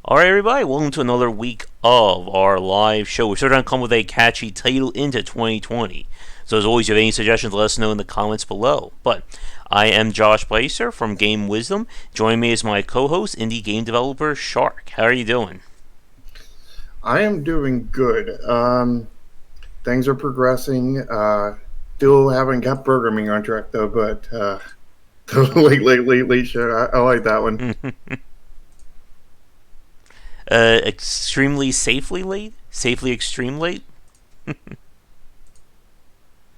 Alright, everybody, welcome to another week of our live show. We're starting to come with a catchy title into 2020. So, as always, if you have any suggestions, let us know in the comments below. But I am Josh Bycer from Game Wisdom. Joining me is my co host, indie game developer Shark. How are you doing? I am doing good. Things are progressing. Still haven't got programming on track though, but the late show. I like that one. Extremely safely late? Safely extreme late?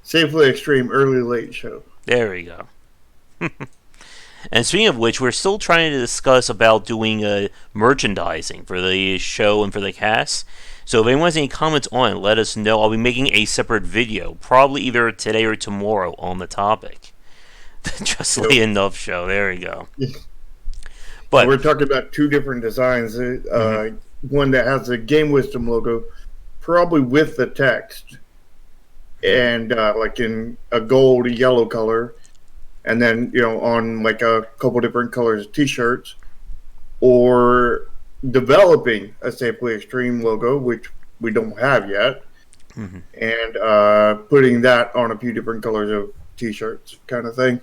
Safely extreme early late show. There we go. And speaking of which, we're still trying to discuss about doing merchandising for the show and for the cast. So if anyone has any comments on it, let us know. I'll be making a separate video, probably either today or tomorrow, on the topic. Just Yep. late enough show. There we go. We're But talking about two different designs. One that has the Game Wisdom logo, probably with the text, and like in a gold, yellow color, and then on like a couple different colors of T-shirts, or developing a Safely Extreme logo, which we don't have yet, and putting that on a few different colors of T-shirts, kind of thing.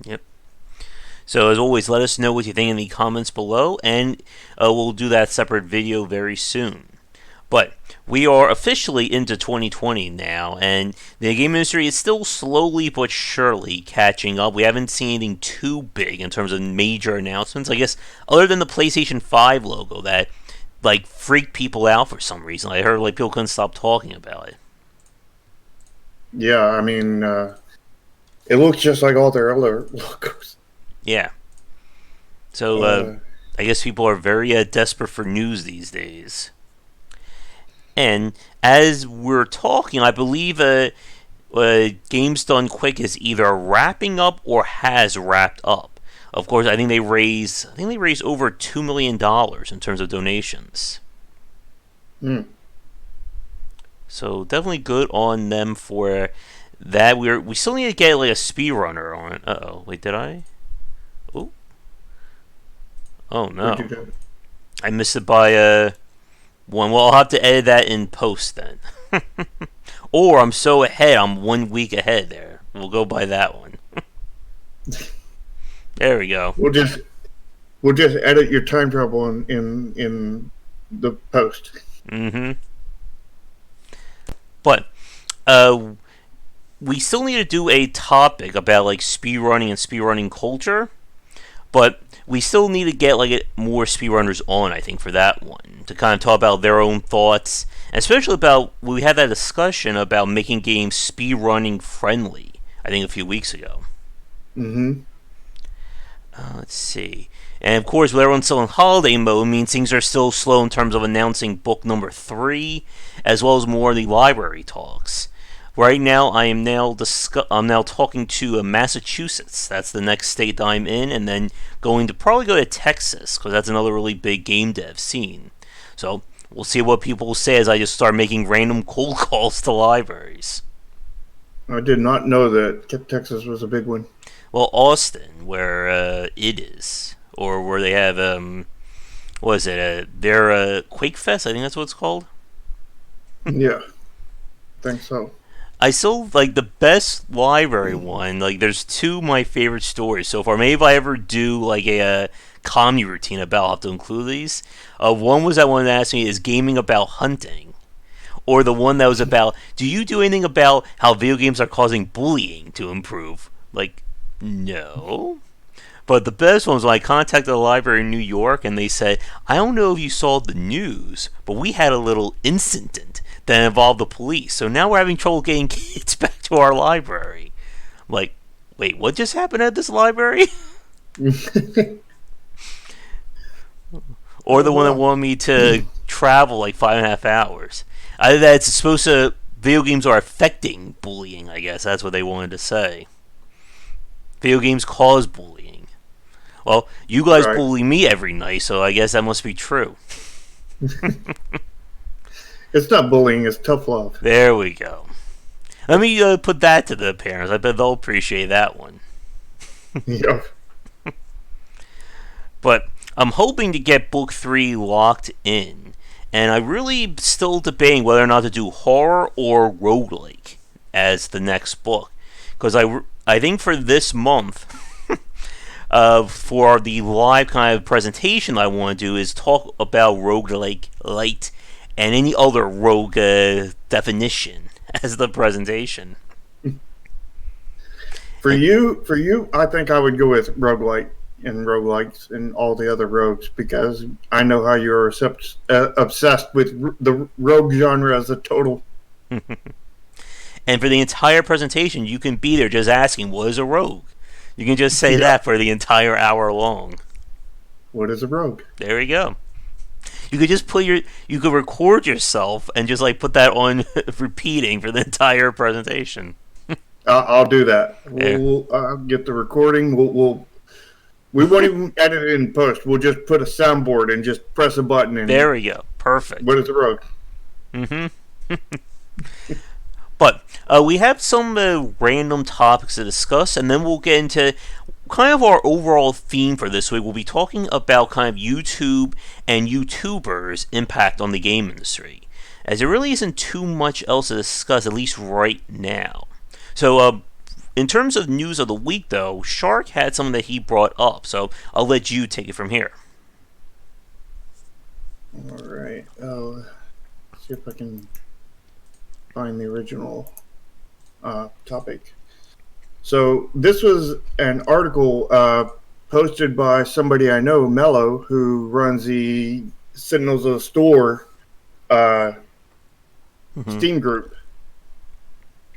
yep. So as always, let us know what you think in the comments below, and we'll do that separate video very soon. But we are officially into 2020 now, and the game industry is still slowly but surely catching up. We haven't seen anything too big in terms of major announcements, I guess, other than the PlayStation 5 logo that like freaked people out for some reason. I heard like people couldn't stop talking about it. Yeah, I mean, it looks just like all their other logos. Yeah. So I guess people are very desperate for news these days. And as we're talking, I believe Games Done Quick is either wrapping up or has wrapped up. Of course, I think they raised over $2 million in terms of donations. Hmm. So definitely good on them for that. We still need to get like a speedrunner on it. Uh-oh. Wait, did I? Oh no. I missed it by one. Well, I'll have to edit that in post then. Or I'm so ahead, I'm 1 week ahead there. We'll go by that one. There we go. We'll just edit your time travel in the post. But we still need to do a topic about like speedrunning and speedrunning culture. But we still need to get like more speedrunners on, I think, for that one to kind of talk about their own thoughts, and especially about we had that discussion about making games speedrunning friendly. I think a few weeks ago. Let's see, and of course, with everyone still in holiday mode, means things are still slow in terms of announcing book number 3, as well as more of the library talks. Right now, I'm now talking to Massachusetts. That's the next state that I'm in, and then going to probably go to Texas because that's another really big game dev scene. So we'll see what people say as I just start making random cold calls to libraries. I did not know that Texas was a big one. Well, Austin, where it is, or where they have what is it? Their Quake Fest. I think that's what it's called. Yeah, I think so. I still like the best library one. Like, there's two of my favorite stories so far. Maybe if I ever do like a comedy routine about, I'll have to include these. One was that one that asked me, is gaming about hunting? Or the one that was about, do you do anything about how video games are causing bullying to improve? Like, no. But the best one was when I contacted a library in New York and they said, I don't know if you saw the news, but we had a little incident that involved the police. So now we're having trouble getting kids back to our library. I'm like, wait, what just happened at this library? Or the one that wanted me to travel like 5.5 hours. Either that it's supposed to, video games are affecting bullying, I guess. That's what they wanted to say. Video games cause bullying. Well, you guys bully me every night, so I guess that must be true. It's not bullying, it's tough love. There we go. Let me put that to the parents. I bet they'll appreciate that one. Yeah. But I'm hoping to get book 3 locked in, and I really still debating whether or not to do horror or roguelike as the next book, because I think for this month, for the live kind of presentation I want to do is talk about roguelike light and any other rogue definition as the presentation. For you, I think I would go with roguelike and roguelikes and all the other rogues because I know how you're obsessed with the rogue genre as a total. And for the entire presentation, you can be there just asking, what is a rogue? You can just say Yeah. that for the entire hour long. What is a rogue? There you go. You could just you could record yourself and just like put that on repeating for the entire presentation. I'll do that. There. We'll get the recording. We won't even edit it in post. We'll just put a soundboard and just press a button. And There we go. Perfect. what is a rogue? Mm-hmm. But we have some random topics to discuss, and then we'll get into kind of our overall theme for this week. We'll be talking about kind of YouTube and YouTubers' impact on the game industry, as there really isn't too much else to discuss, at least right now. So, in terms of news of the week, though, Shark had something that he brought up, so I'll let you take it from here. All right. See if I can find the original topic. So this was an article posted by somebody I know, Mello, who runs the Sentinels of the Store Steam group.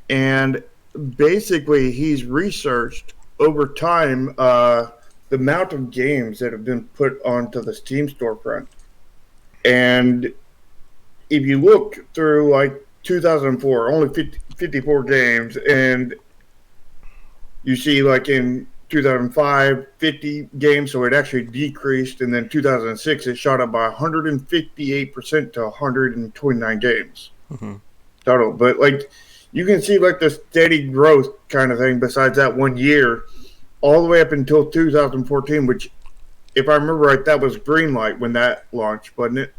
And basically, he's researched over time the amount of games that have been put onto the Steam storefront. And if you look through like 2004, only 54 games, and you see like in 2005, 50 games, so it actually decreased, and then 2006, it shot up by 158% to 129 games total. But like you can see like the steady growth kind of thing besides that 1 year, all the way up until 2014, which, if I remember right, that was Greenlight when that launched, wasn't it?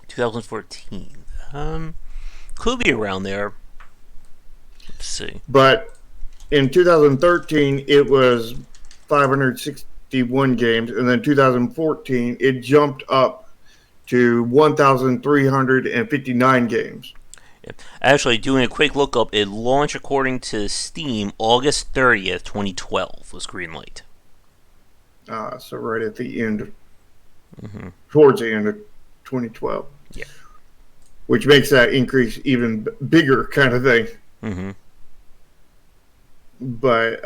2014. Could be around there. Let's see. But in 2013, it was 561 games, and then 2014, it jumped up to 1,359 games. Yep. Actually, doing a quick lookup, it launched according to Steam August 30th, 2012 was Greenlight. So right at the end, towards the end of 2012. Yeah. Which makes that increase even bigger kind of thing. But,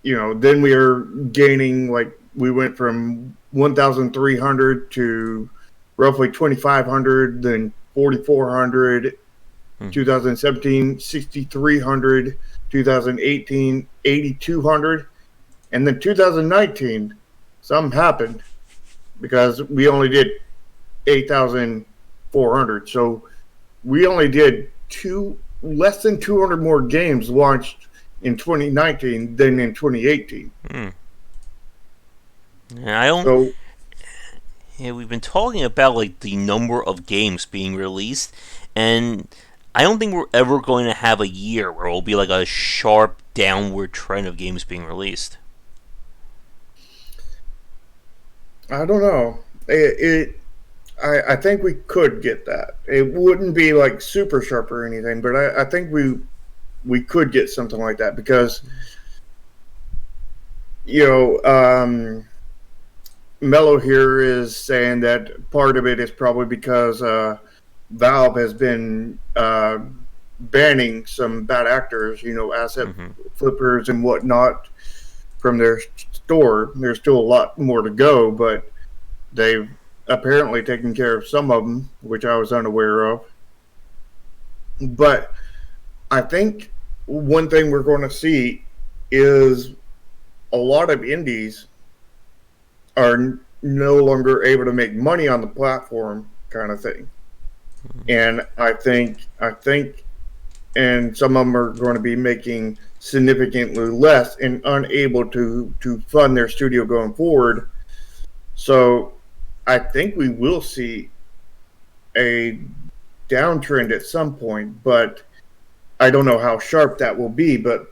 then we are gaining, like, we went from 1,300 to roughly 2,500, then 4,400, 2017, 6,300, 2018, 8,200, and then 2019, something happened because we only did 8,400. So we only did less than 200 more games launched in 2019 than in 2018. Yeah, we've been talking about like the number of games being released, and I don't think we're ever going to have a year where it'll be like a sharp downward trend of games being released. I don't know. I think we could get that. It wouldn't be like super sharp or anything, but I think we could get something like that because, Mello here is saying that part of it is probably because Valve has been banning some bad actors, asset flippers and whatnot from their store. There's still a lot more to go, but they've apparently taken care of some of them, which I was unaware of. But I think one thing we're going to see is a lot of indies are no longer able to make money on the platform kind of thing. And I think and some of them are going to be making significantly less and unable to fund their studio going forward. So I think we will see a downtrend at some point, but I don't know how sharp that will be. But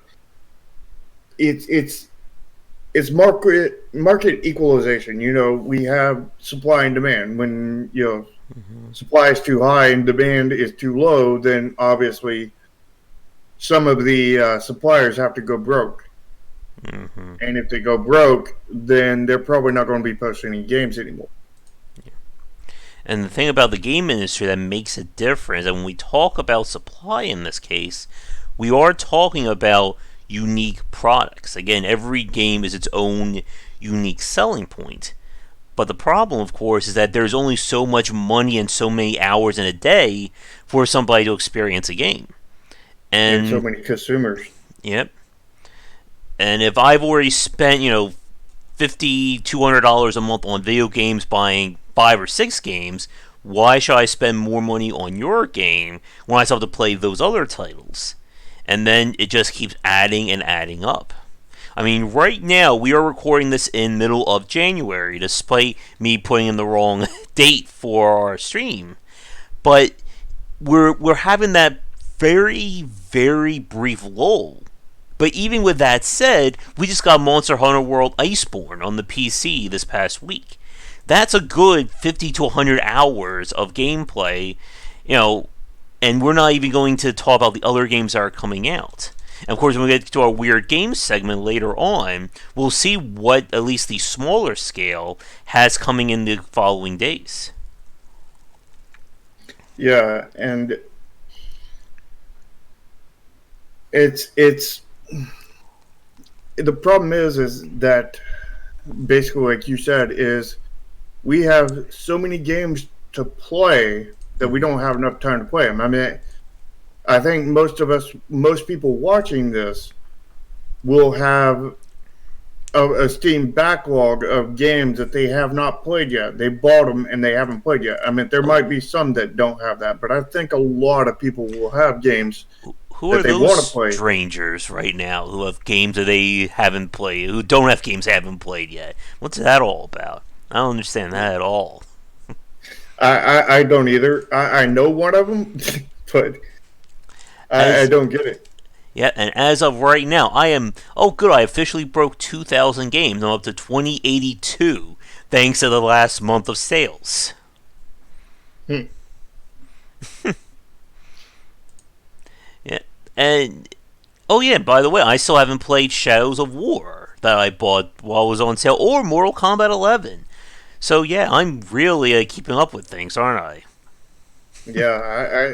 it's market equalization. You know, we have supply and demand. When supply is too high and demand is too low, then obviously some of the suppliers have to go broke. And if they go broke, then they're probably not going to be posting any games anymore. And the thing about the game industry that makes a difference, and when we talk about supply in this case, we are talking about unique products. Again, every game is its own unique selling point. But the problem, of course, is that there's only so much money and so many hours in a day for somebody to experience a game. And so many consumers. Yep. And if I've already spent, $50, $200 a month on video games buying 5 or 6 games, why should I spend more money on your game when I still have to play those other titles? And then it just keeps adding and adding up. I mean, right now we are recording this in middle of January, despite me putting in the wrong date for our stream. But we're having that very, very brief lull. But even with that said, we just got Monster Hunter World Iceborne on the PC this past week. That's a good 50 to 100 hours of gameplay, and we're not even going to talk about the other games that are coming out. And of course, when we get to our Weird Games segment later on, we'll see what at least the smaller scale has coming in the following days. Yeah, and it's the problem is that basically, like you said, is we have so many games to play that we don't have enough time to play them. I mean, I think most people watching this will have a Steam backlog of games that they have not played yet. They bought them and they haven't played yet. I mean, there might be some that don't have that, but I think a lot of people will have games who that are they want those to play. Strangers right now who have games that they haven't played, who don't have games they haven't played yet? What's that all about? I don't understand that at all. I don't either. I know one of them, but I don't get it. Yeah, and as of right now, I am... Oh, good, I officially broke 2,000 games. I'm up to 2082, thanks to the last month of sales. Yeah, and... Oh yeah, by the way, I still haven't played Shadows of War that I bought while it was on sale, or Mortal Kombat 11. So yeah, I'm really keeping up with things, aren't I? Yeah,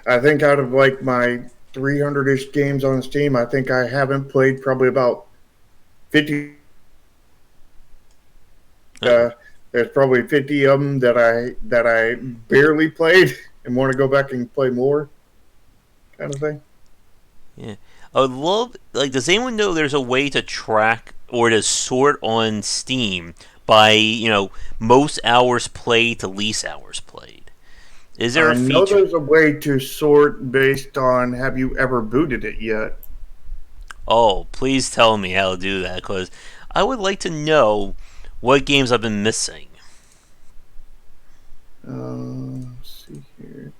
I think out of like my 300-ish games on Steam, I think I haven't played probably about 50. There's probably 50 of them that I barely played and want to go back and play more, kind of thing. Yeah, I would love. Does anyone know there's a way to track or to sort on Steam by most hours played to least hours played? Is there a feature? I know there's a way to sort based on have you ever booted it yet. Oh, please tell me how to do that, because I would like to know what games I've been missing. Let's see here.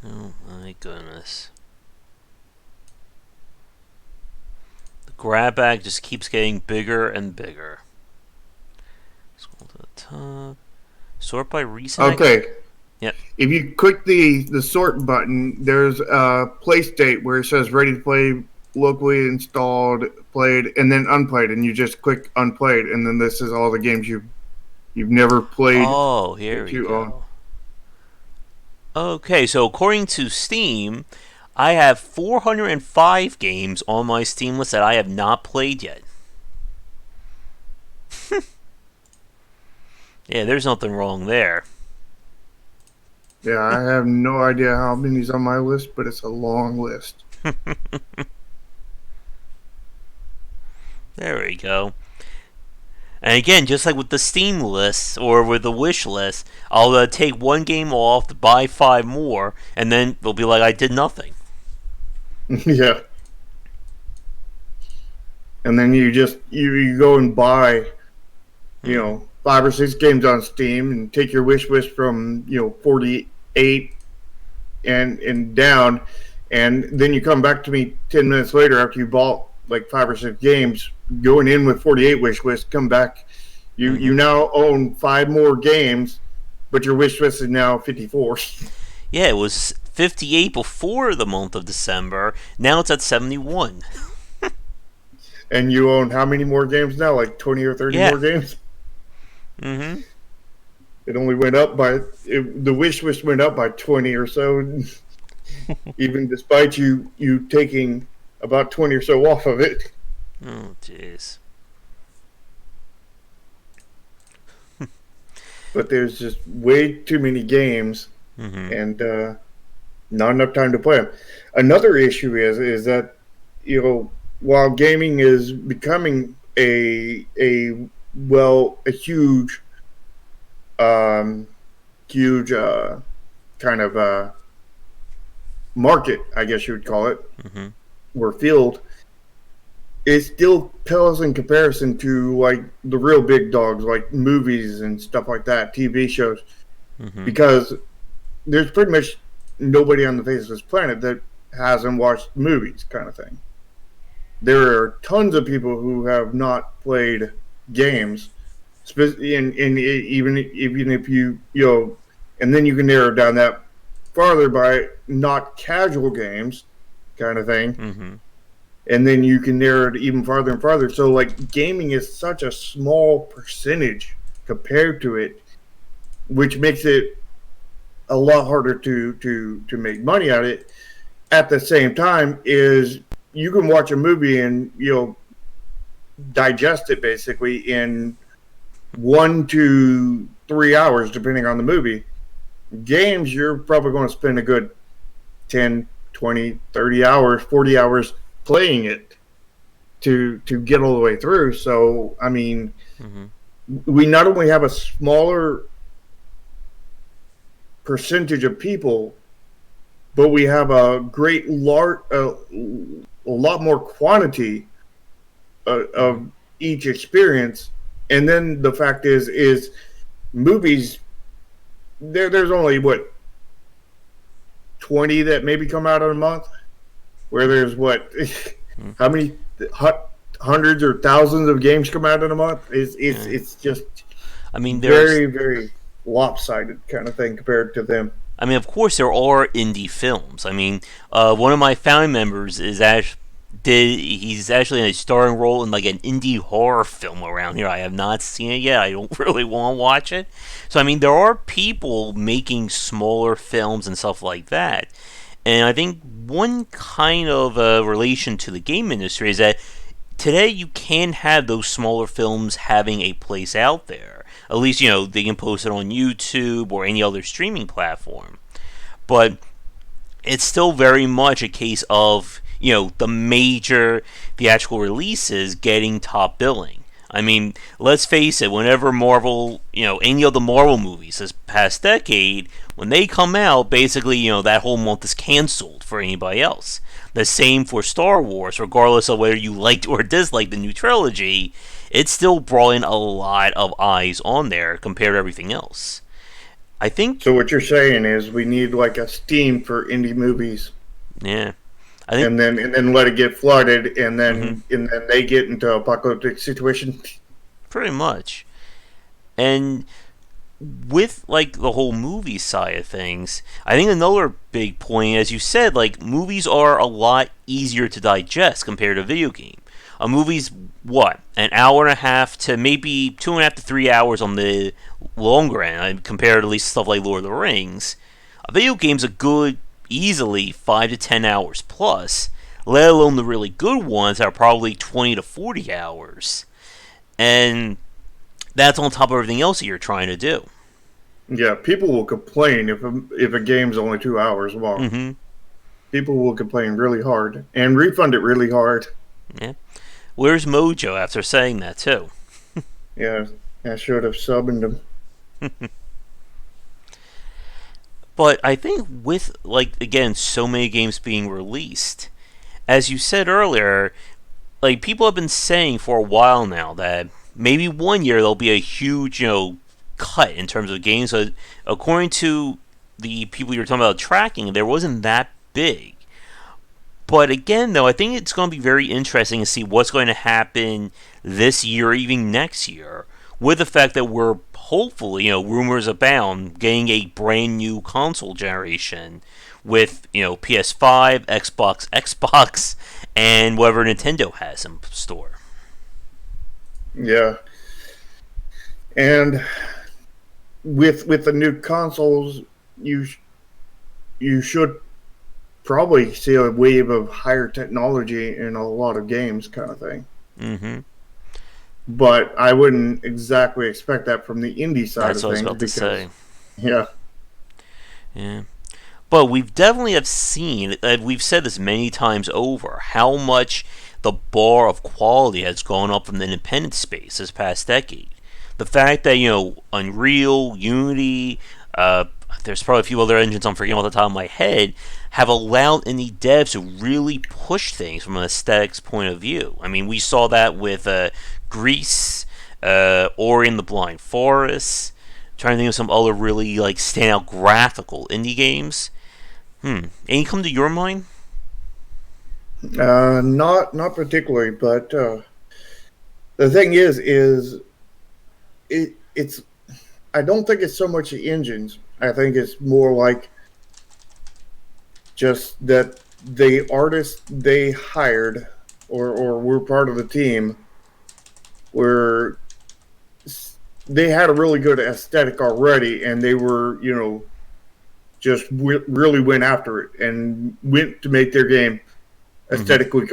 Oh my goodness. The grab bag just keeps getting bigger and bigger. Scroll to the top. Sort by recent. Okay. Yep. If you click the sort button, there's a place date where it says ready to play, locally installed, played, and then unplayed, and you just click unplayed, and then this is all the games you've never played. Oh, here we go. Okay, so according to Steam, I have 405 games on my Steam list that I have not played yet. Yeah, there's nothing wrong there. Yeah, I have no idea how many's on my list, but it's a long list. There we go. And again, just like with the Steam list or with the wish list, I'll take one game off, buy five more, and then it'll be like I did nothing. Yeah. And then you go and buy, Hmm. 5 or 6 games on Steam and take your wish list from 48 and down, and then you come back to me 10 minutes later after you bought like 5 or 6 games, going in with 48 wish list. Come back, you Hmm. now own 5 more games, but your wish list is now 54. Yeah, it was 58 before the month of December. Now it's at 71. And you own how many more games now? Like 20 or 30 Yeah. more games. Hmm. It only went up by the wish list went up by 20 or so, even despite you taking about 20 or so off of it. Oh, jeez. But there's just way too many games, Hmm. and not enough time to play them. Another issue is that while gaming is becoming a huge huge kind of market, I guess you would call it, Hmm. or field, it still pales in comparison to like the real big dogs, like movies and stuff like that, TV shows, Hmm. because there's pretty much nobody on the face of this planet that hasn't watched movies, kind of thing. There are tons of people who have not played games, and even if and then you can narrow down that farther by not casual games, kind of thing, Hmm. and then you can narrow it even farther and farther. So like gaming is such a small percentage compared to it, which makes it a lot harder to make money at it. At the same time, is you can watch a movie and digest it basically in 1 to 3 hours, depending on the movie. Games, you're probably going to spend a good 10, 20, 30 hours, 40 hours playing it to get all the way through. So, I mean, Hmm. we not only have a smaller percentage of people, but we have a a lot more quantity Hmm. of each experience. And then the fact is movies. There's only what 20 that maybe come out in a month. Where there's what how many hundreds or thousands of games come out in a month. Yeah. It's just I mean, there's. very lopsided kind of thing compared to them. I mean, of course, there are indie films. I mean, one of my family members is actually he's actually in a starring role in like an indie horror film around here. I have not seen it yet. I don't really want to watch it. So I mean, there are people making smaller films and stuff like that. And I think one kind of relation to the game industry is that today you can have those smaller films having a place out there. At least, they can post it on YouTube or any other streaming platform. But it's still very much a case of, the major theatrical releases getting top billing. I mean, let's face it, whenever Marvel, any of the Marvel movies this past decade, when they come out, basically, that whole month is canceled for anybody else. The same for Star Wars, regardless of whether you liked or disliked the new trilogy, it still brought in a lot of eyes on there compared to everything else. I think, So what you're saying is we need like a Steam for indie movies, yeah, I think, and then let it get flooded, and hmm, then they get into apocalyptic situation. pretty much. And with like the whole movie side of things, I think another big point, as you said, like movies are a lot easier to digest compared to a video game. A movie's what, an hour and a half to maybe 2.5 to 3 hours on the longer end, compared to at least stuff like Lord of the Rings. A video game's a good, easily 5 to 10 hours plus, let alone the really good ones that are probably 20 to 40 hours, and that's on top of everything else that you're trying to do. Yeah, people will complain if a game's only 2 hours long. Mm-hmm. People will complain really hard and refund it really hard. Yeah. Where's Mojo after saying that too? Yeah, I should have summoned him. But I think with, like, again, so many games being released, as you said earlier, like, people have been saying for a while now that maybe one year there'll be a huge, cut in terms of games. So according to the people you were talking about tracking, there wasn't that big. But again, though, I think it's going to be very interesting to see what's going to happen this year, even next year, with the fact that we're hopefully, rumors abound, getting a brand new console generation with, PS5, Xbox, and whatever Nintendo has in store. Yeah, and with the new consoles, you you should probably see a wave of higher technology in a lot of games, kind of thing. Mm-hmm. But I wouldn't exactly expect that from the indie side That's of what I was things about to because, say. yeah, Yeah. But we've definitely have seen, we've said this many times over, how much the bar of quality has gone up from the independent space this past decade. The fact that, Unreal, Unity, there's probably a few other engines I'm forgetting off the top of my head, have allowed indie devs to really push things from an aesthetics point of view. I mean, we saw that with Grease, Ori and the Blind Forest, trying to think of some other really, like, standout graphical indie games. Any come to your mind? not particularly. But the thing is it's I don't think it's so much the engines. I think it's more like just that the artists they hired or were part of the team were they had a really good aesthetic already, and they were just really went after it and went to make their game Mm-hmm. aesthetically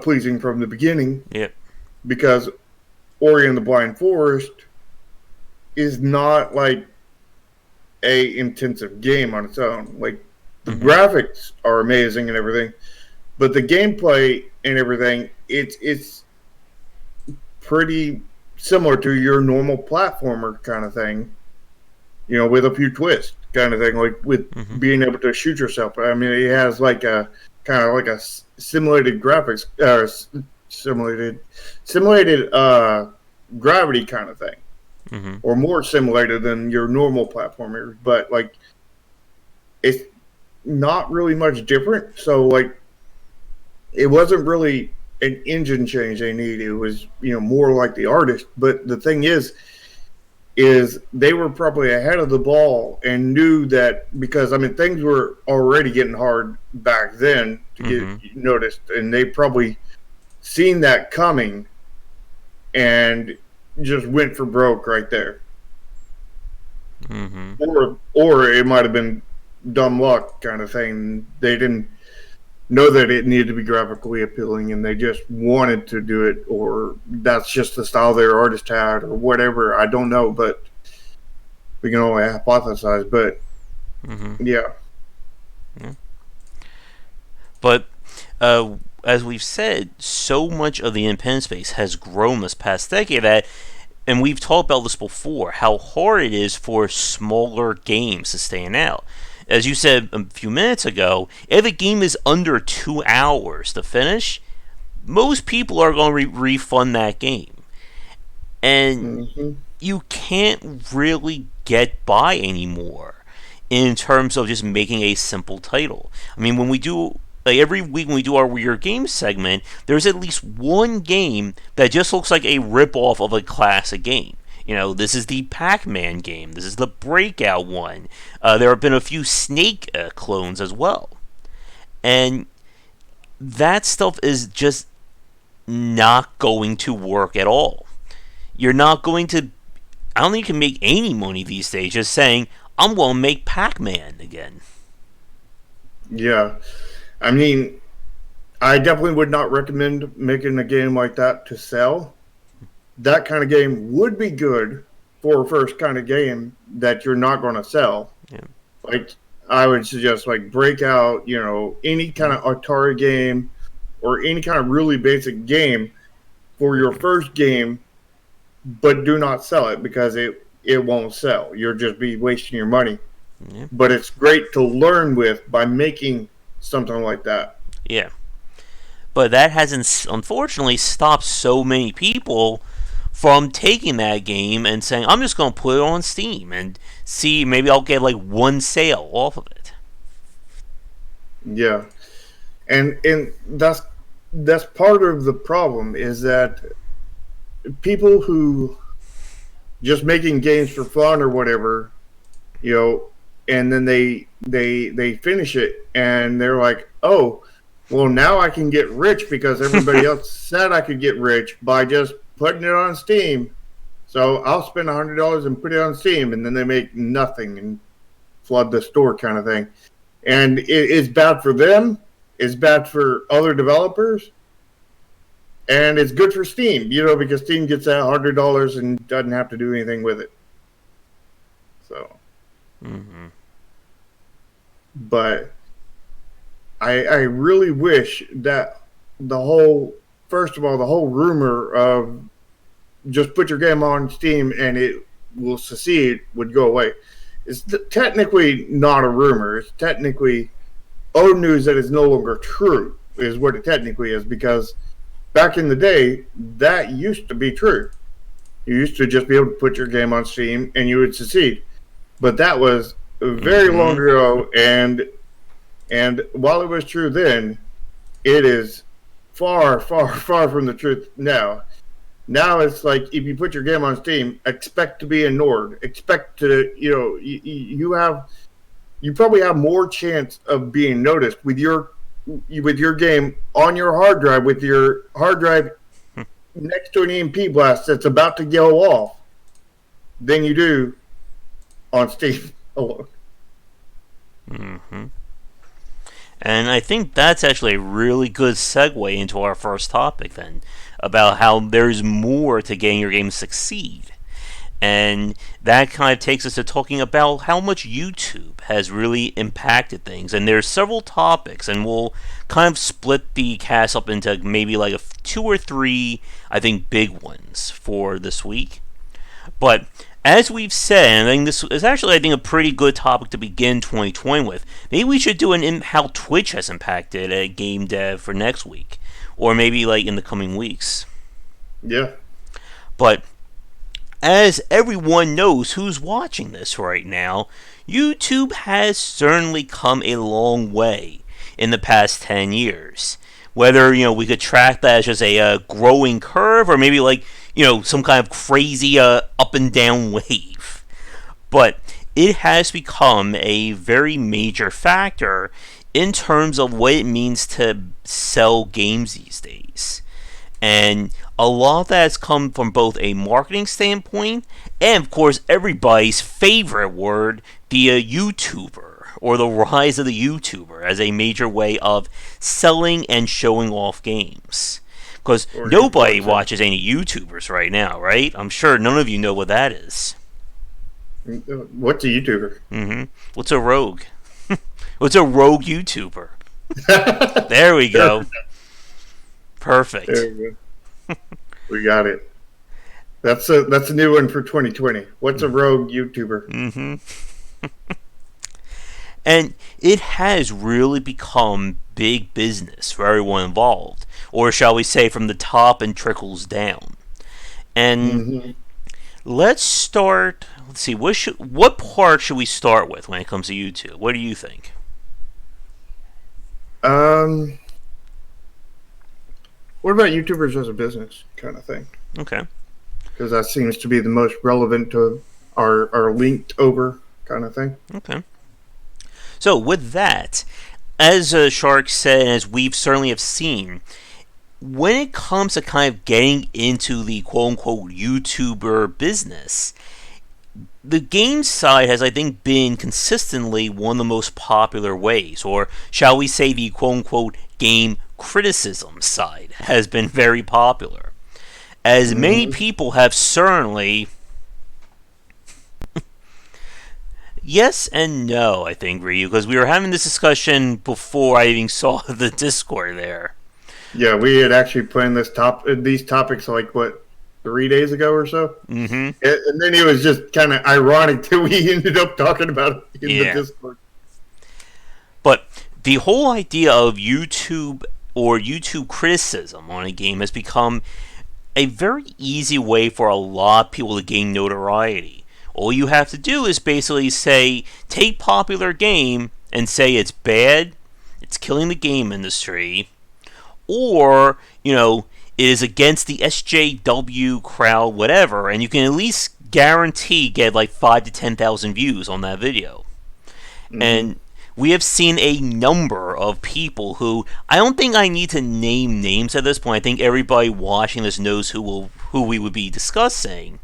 pleasing from the beginning. Yep. Because Ori and the Blind Forest is not like a intensive game on its own. Like the Mm-hmm. graphics are amazing and everything, but the gameplay and everything, it's pretty similar to your normal platformer kind of thing. With a few twists, kind of thing, like with Mm-hmm. being able to shoot yourself. I mean, it has like a kind of like a simulated graphics, simulated gravity kind of thing, Mm-hmm. or more simulated than your normal platformers. But like, it's not really much different. So like, it wasn't really an engine change they needed. It was more like the artist. But the thing is they were probably ahead of the ball and knew that because I mean things were already getting hard back then to Mm-hmm. get noticed, and they probably seen that coming and just went for broke right there. Mm-hmm. Or it might have been dumb luck kind of thing. They didn't know that it needed to be graphically appealing and they just wanted to do it, or that's just the style their artist had, or whatever. I don't know, but we can only hypothesize. But Mm-hmm. yeah, Yeah. But as we've said, so much of the independent space has grown this past decade that, and we've talked about this before, how hard it is for smaller games to stand out. As you said a few minutes ago, if a game is under 2 hours to finish, most people are going to refund that game. And hmm you can't really get by anymore in terms of just making a simple title. I mean, when we do, like, every week when we do our Weird Games segment, there's at least one game that just looks like a ripoff of a classic game. This is the Pac-Man game. This is the Breakout one. There have been a few Snake clones as well, and that stuff is just not going to work at all. You're not going to. I don't think you can make any money these days just saying, I'm going to make Pac Man again. yeah. I mean, I definitely would not recommend making a game like that to sell. That kind of game would be good for a first kind of game that you're not going to sell. Yeah. Like I would suggest, like Breakout, any kind of Atari game or any kind of really basic game for your first game but do not sell it because it won't sell. You'll just be wasting your money. Yeah. But it's great to learn with by making something like that. Yeah. But that hasn't, unfortunately, stopped so many people from taking that game and saying, I'm just going to put it on Steam and see, maybe I'll get like one sale off of it. Yeah. And that's part of the problem, is that people who just making games for fun or whatever, and then they finish it and they're like, oh, well, now I can get rich because everybody else said I could get rich by just putting it on Steam. So I'll spend $100 and put it on Steam, and then they make nothing and flood the store, kind of thing. And it's bad for them. It's bad for other developers. And it's good for Steam, because Steam gets that $100 and doesn't have to do anything with it. So. Mm-hmm. But I really wish that first of all, the whole rumor of just put your game on Steam and it will succeed would go away. It's technically not a rumor. It's technically old news that is no longer true, is what it technically is, because back in the day, that used to be true. You used to just be able to put your game on Steam and you would succeed. But that was very long ago, and while it was true then, it is far, far, far from the truth now. Now it's like, if you put your game on Steam, expect to be ignored. Expect to, you probably have more chance of being noticed with your game on your hard drive, with your hard drive next to an EMP blast that's about to go off, than you do on Steam alone. Mm-hmm. And I think that's actually a really good segue into our first topic then, about how there's more to getting your game to succeed. And that kind of takes us to talking about how much YouTube has really impacted things. And there's several topics, and we'll kind of split the cast up into maybe like two or three, I think, big ones for this week. But as we've said, and I think this is actually, a pretty good topic to begin 2020 with. Maybe we should do how Twitch has impacted Gamedev for next week, or maybe like in the coming weeks. Yeah. But as everyone knows who's watching this right now, YouTube has certainly come a long way in the past 10 years. Whether, we could track that as just a growing curve, or maybe like, some kind of crazy up and down wave. But it has become a very major factor in terms of what it means to sell games these days. And a lot of that has come from both a marketing standpoint and, of course, everybody's favorite word, the YouTuber, or the rise of the YouTuber as a major way of selling and showing off games. Because nobody watches any YouTubers right now, right? I'm sure none of you know what that is. What's a YouTuber? Mm-hmm. What's a rogue? What's a rogue YouTuber? There we go. Perfect. There we go. We got it. That's a new one for 2020. What's a rogue YouTuber? Mm-hmm. And it has really become big business for everyone involved. Or shall we say, from the top and trickles down. And let's start. Let's see. What part should we start with when it comes to YouTube? What do you think? What about YouTubers as a business kind of thing? Okay. Because that seems to be the most relevant to our linked over kind of thing. Okay. So with that, as Shark said, and as we've certainly have seen, when it comes to kind of getting into the quote-unquote YouTuber business, the game side has, I think, been consistently one of the most popular ways, or shall we say the quote-unquote game criticism side has been very popular. As many people have certainly... Yes and no, I think, Ryu, because we were having this discussion before I even saw the Discord there. Yeah, we had actually planned these topics like 3 days ago or so. Mm-hmm. And then it was just kind of ironic that we ended up talking about it in the Discord. But the whole idea of YouTube or YouTube criticism on a game has become a very easy way for a lot of people to gain notoriety. All you have to do is basically say, take popular game and say it's bad, it's killing the game industry, or, it is against the SJW crowd, whatever, and you can at least guarantee get like 5 to 10,000 views on that video. Mm-hmm. And we have seen a number of people who, I don't think I need to name names at this point. I think everybody watching this knows who we would be discussing,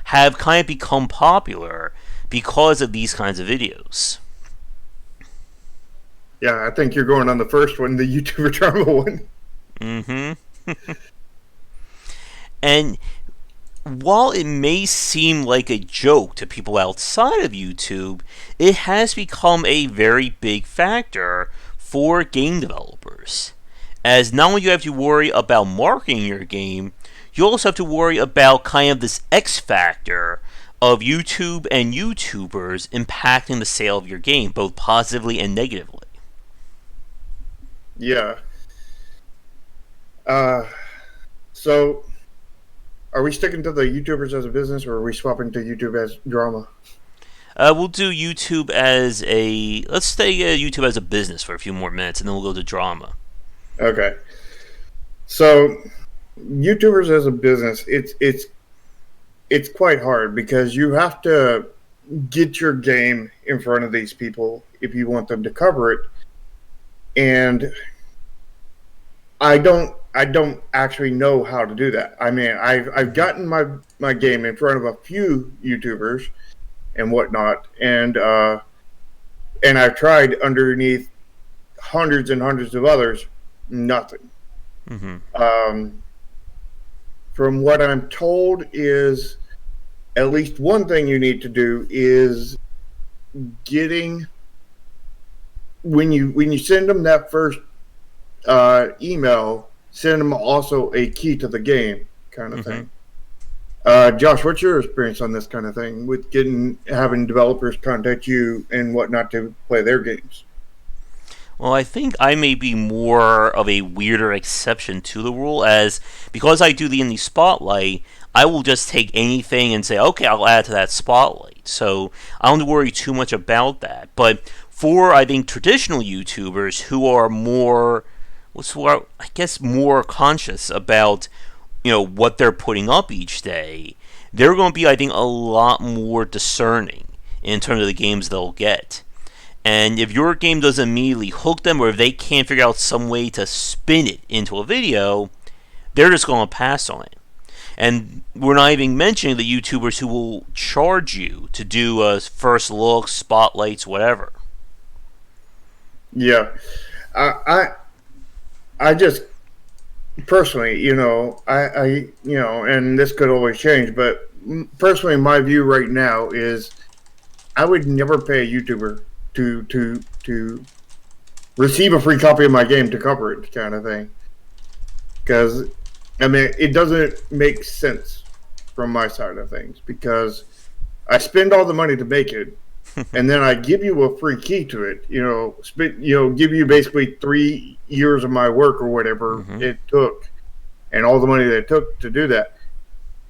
have kind of become popular because of these kinds of videos. Yeah, I think you're going on the first one, the YouTuber drama one. Mm-hmm. And while it may seem like a joke to people outside of YouTube, it has become a very big factor for game developers. As not only do you have to worry about marketing your game, you also have to worry about kind of this X factor of YouTube and YouTubers impacting the sale of your game, both positively and negatively. Yeah. So, are we sticking to the YouTubers as a business, or are we swapping to YouTube as drama? We'll do YouTube as let's stay YouTube as a business for a few more minutes, and then we'll go to drama. Okay. So, YouTubers as a business, it's quite hard because you have to get your game in front of these people if you want them to cover it. And I don't actually know how to do that. I mean, I've gotten my game in front of a few YouTubers and whatnot, and I've tried underneath hundreds and hundreds of others, nothing. Mm-hmm. From what I'm told is at least one thing you need to do is getting when you send them that first email, send them also a key to the game kind of thing. Josh, what's your experience on this kind of thing with having developers contact you and whatnot to play their games? Well, I think I may be more of a weirder exception to the rule, as because I do the indie spotlight, I will just take anything and say, okay, I'll add to that spotlight. So I don't worry too much about that. But for, I think, traditional YouTubers who are more, more conscious about, what they're putting up each day, they're going to be, I think, a lot more discerning in terms of the games they'll get. And if your game doesn't immediately hook them, or if they can't figure out some way to spin it into a video, they're just going to pass on it. And we're not even mentioning the YouTubers who will charge you to do first looks, spotlights, whatever. Yeah, I just personally, and this could always change, but personally, my view right now is I would never pay a YouTuber to receive a free copy of my game to cover it, kind of thing. Because, I mean, it doesn't make sense from my side of things, because I spend all the money to make it, and then I give you a free key to it. Give you basically 3 years of my work or whatever it took, and all the money that it took to do that,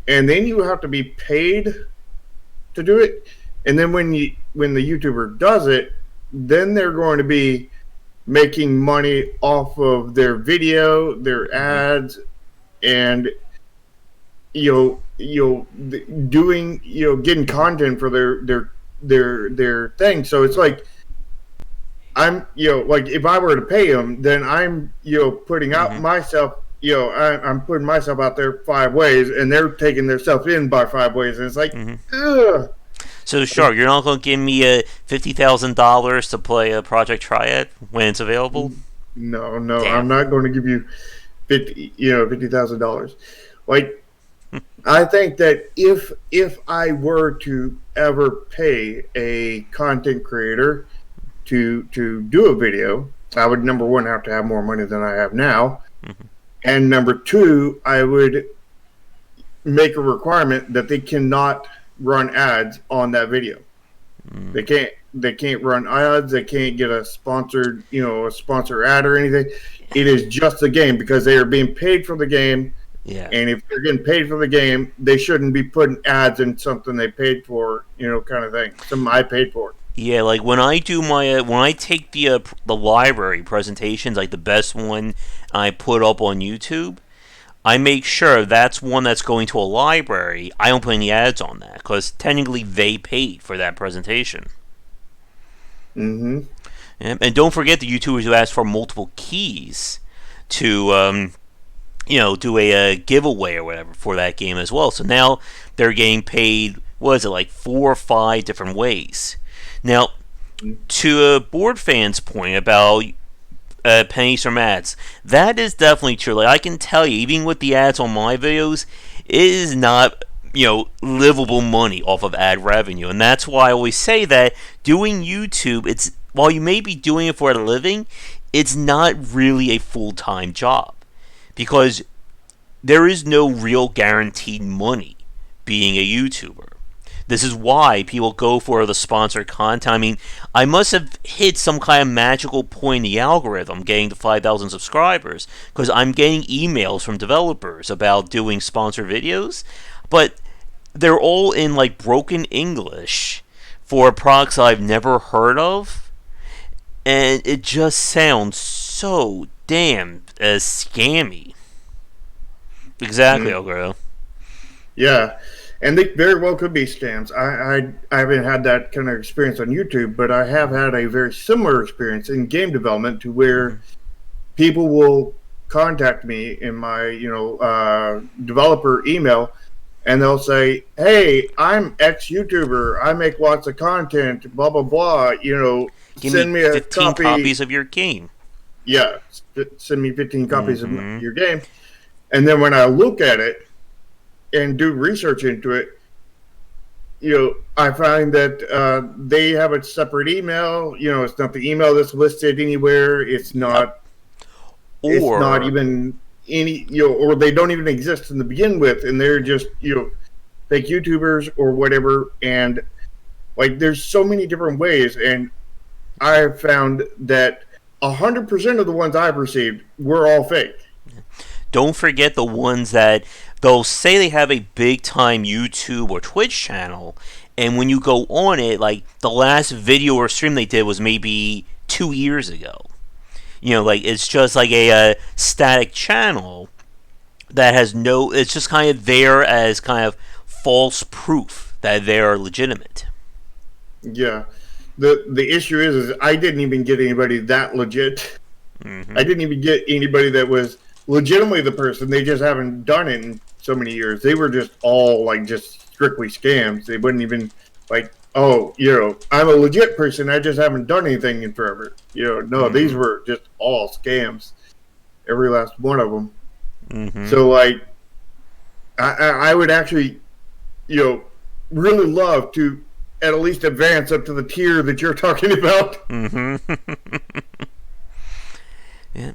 and then you have to be paid to do it. And then when the YouTuber does it, then they're going to be making money off of their video, their ads, and getting content for their thing. So it's like I'm like if I were to pay them, then I'm putting out myself. I'm putting myself out there 5 ways, and they're taking themselves in by 5 ways, and it's like, ugh. So, Shark, you're not going to give me $50,000 to play a Project Triad when it's available? No, damn. I'm not going to give you $50,000. Like, I think that if I were to ever pay a content creator to do a video, I would, number one, have to have more money than I have now, and number two, I would make a requirement that they cannot run ads on that video. They can't. They can't run ads. They can't get a sponsored, a sponsor ad or anything. It is just the game because they are being paid for the game. Yeah. And if they're getting paid for the game, they shouldn't be putting ads in something they paid for, kind of thing. Something I paid for. Yeah, like when I do my when I take the library presentations, like the best one I put up on YouTube, I make sure that's one that's going to a library. I don't put any ads on that because technically they paid for that presentation. Mm-hmm. And don't forget the YouTubers who ask for multiple keys to do a giveaway or whatever for that game as well. So now they're getting paid. What is it, like 4 or 5 different ways? Now, to a board fan's point about pennies from ads, that is definitely true. Like I can tell you, even with the ads on my videos, it is not livable money off of ad revenue, and that's why I always say that doing YouTube, it's while you may be doing it for a living, it's not really a full-time job because there is no real guaranteed money being a YouTuber. This is why people go for the sponsored content. I mean, I must have hit some kind of magical point in the algorithm getting to 5,000 subscribers because I'm getting emails from developers about doing sponsored videos, but they're all in like broken English for products I've never heard of, and it just sounds so damn scammy. Exactly, Algaro. Yeah. And they very well could be scams. I haven't had that kind of experience on YouTube, but I have had a very similar experience in game development to where people will contact me in my, developer email, and they'll say, "Hey, I'm ex YouTuber. I make lots of content. Blah blah blah. Send me 15 copies of your game." Yeah, send me 15 copies of your game, and then when I look at it and do research into it, I find that they have a separate email. It's not the email that's listed anywhere. It's not. Or, it's not even any. Or they don't even exist to begin with, and they're just fake YouTubers or whatever. And like, there's so many different ways, and I have found that 100% of the ones I've received were all fake. Don't forget the ones that they'll say they have a big time YouTube or Twitch channel, and when you go on it, like the last video or stream they did was maybe 2 years ago. Like it's just like a static channel that has no. It's just kind of there as kind of false proof that they are legitimate. Yeah, the issue is I didn't even get anybody that legit. I didn't even get anybody that was legitimately the person. They just haven't done it in so many years. They were just all like just strictly scams. They wouldn't even like, oh, I'm a legit person. I just haven't done anything in forever. No, these were just all scams. Every last one of them. So like, I would actually, really love to at least advance up to the tier that you're talking about. Yeah.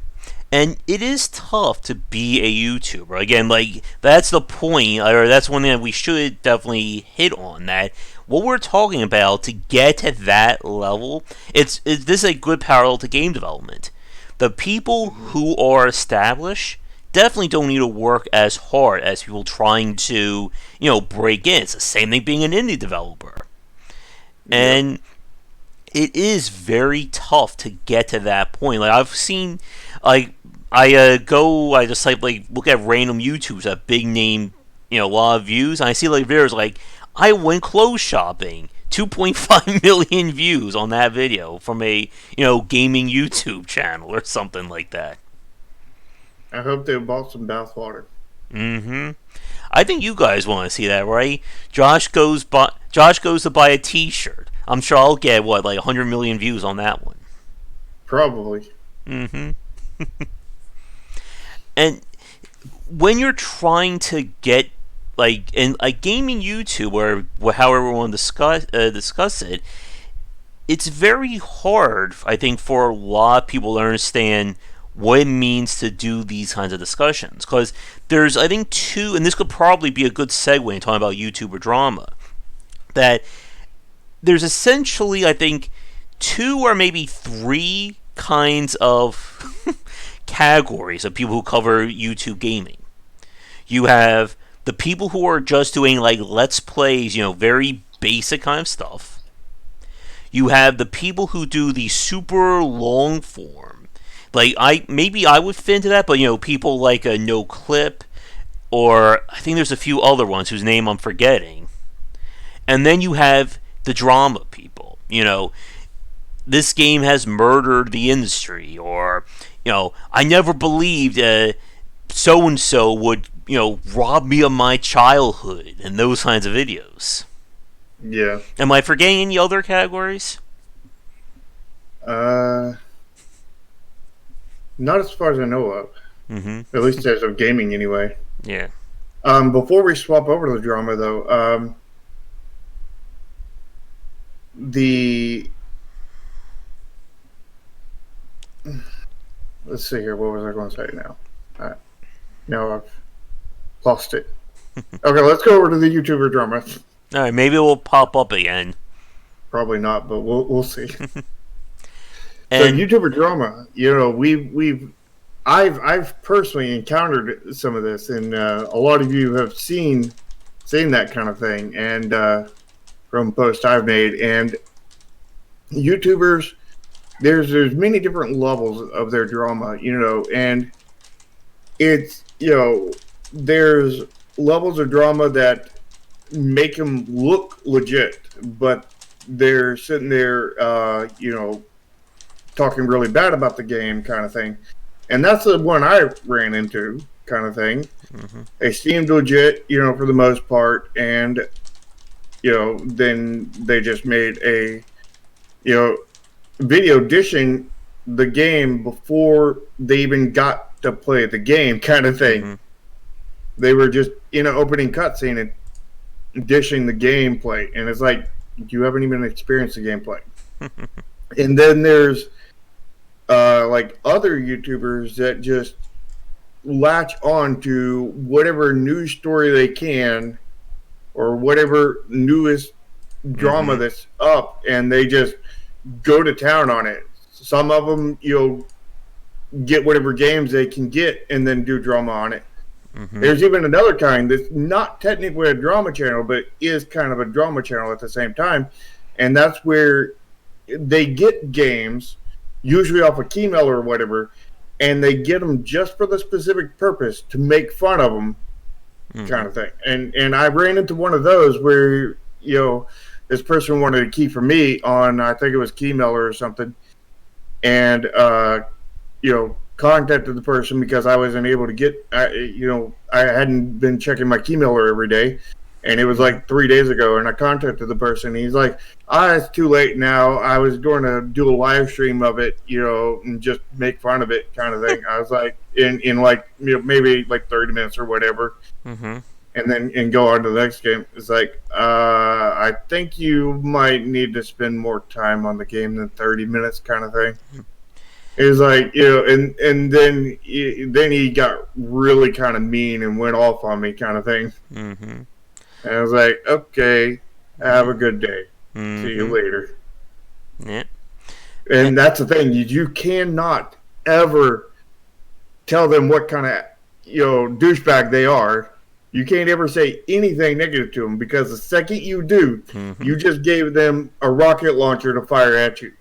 And it is tough to be a YouTuber. Again, like, that's the point, or that's one thing that we should definitely hit on, that what we're talking about to get to that level, this is a good parallel to game development. The people who are established definitely don't need to work as hard as people trying to, break in. It's the same thing being an indie developer. And it is very tough to get to that point. Like, I've seen, like, I just like look at random YouTubers that big name, a lot of views, and I see like videos like, I went clothes shopping, 2.5 million views on that video from a gaming YouTube channel or something like that. I hope they bought some bathwater. I think you guys want to see that, right? Josh goes to buy a T-shirt. I'm sure I'll get like 100 million views on that one. Probably. And when you're trying to get like in a gaming YouTube or however we want to discuss it, it's very hard, I think, for a lot of people to understand what it means to do these kinds of discussions. Because there's, I think, two, and this could probably be a good segue in talking about YouTuber drama, that there's essentially, I think, two or maybe three kinds of categories of people who cover YouTube gaming. You have the people who are just doing like let's plays, very basic kind of stuff. You have the people who do the super long form. Like I would fit into that, but people like a No Clip, or I think there's a few other ones whose name I'm forgetting. And then you have the drama people. This game has murdered the industry, or I never believed so and so would rob me of my childhood, and those kinds of videos. Yeah. Am I forgetting any other categories? Not as far as I know of. Mm-hmm. At least as of gaming, anyway. Yeah. Before we swap over to the drama, though, let's see here. What was I going to say now? Now I've lost it. Okay, let's go over to the YouTuber drama. All right, maybe it will pop up again. Probably not, but we'll see. And so YouTuber drama, I've personally encountered some of this, and a lot of you have seen that kind of thing, and from posts I've made, and YouTubers, there's many different levels of their drama, and it's there's levels of drama that make them look legit, but they're sitting there, talking really bad about the game, kind of thing. And that's the one I ran into, kind of thing. mm-hmm. They seemed legit, for the most part, and then they just made a video dishing the game before they even got to play the game, kind of thing. Mm-hmm. They were just in an opening cutscene and dishing the gameplay, and it's like, you haven't even experienced the gameplay. And then there's like other YouTubers that just latch on to whatever news story they can, or whatever newest drama mm-hmm. that's up, and they just go to town on it. Some of them, get whatever games they can get and then do drama on it. Mm-hmm. There's even another kind that's not technically a drama channel, but is kind of a drama channel at the same time. And that's where they get games, usually off a Keymailer or whatever, and they get them just for the specific purpose to make fun of them, mm-hmm. kind of thing. And I ran into one of those where, this person wanted a key for me on, I think it was Keymailer or something, and, contacted the person because I wasn't able to get, I hadn't been checking my Keymailer every day, and it was like 3 days ago, and I contacted the person. He's like, it's too late now. I was going to do a live stream of it, and just make fun of it, kind of thing. I was like, in like, maybe like 30 minutes or whatever, Mm-hmm. and go on to the next game. It's like, I think you might need to spend more time on the game than 30 minutes, kind of thing. It was like, and then he got really kind of mean and went off on me, kind of thing. Mm-hmm. And I was like, okay, have a good day. Mm-hmm. See you later. Yeah. And that's the thing. You cannot ever tell them what kind of, douchebag they are. You can't ever say anything negative to them, because the second you do, mm-hmm. you just gave them a rocket launcher to fire at you.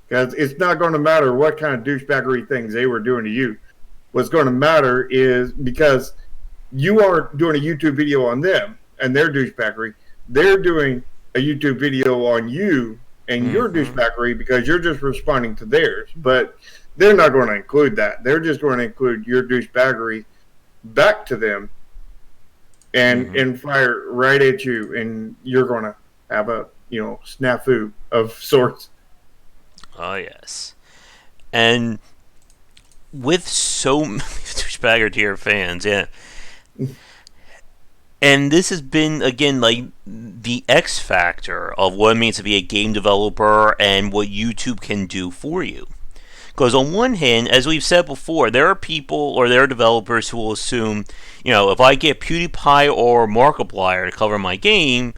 Because it's not going to matter what kind of douchebaggery things they were doing to you. What's going to matter is, because you aren't doing a YouTube video on them and their douchebaggery, they're doing a YouTube video on you and your douchebaggery, because you're just responding to theirs. But they're not going to include that. They're just going to include your douchebaggery back to them and fire right at you, and you're going to have a snafu of sorts. Oh, yes. And with so many douchebagger tier fans, yeah. And this has been, again, like the X factor of what it means to be a game developer and what YouTube can do for you. Because on one hand, as we've said before, there are people or there are developers who will assume, if I get PewDiePie or Markiplier to cover my game,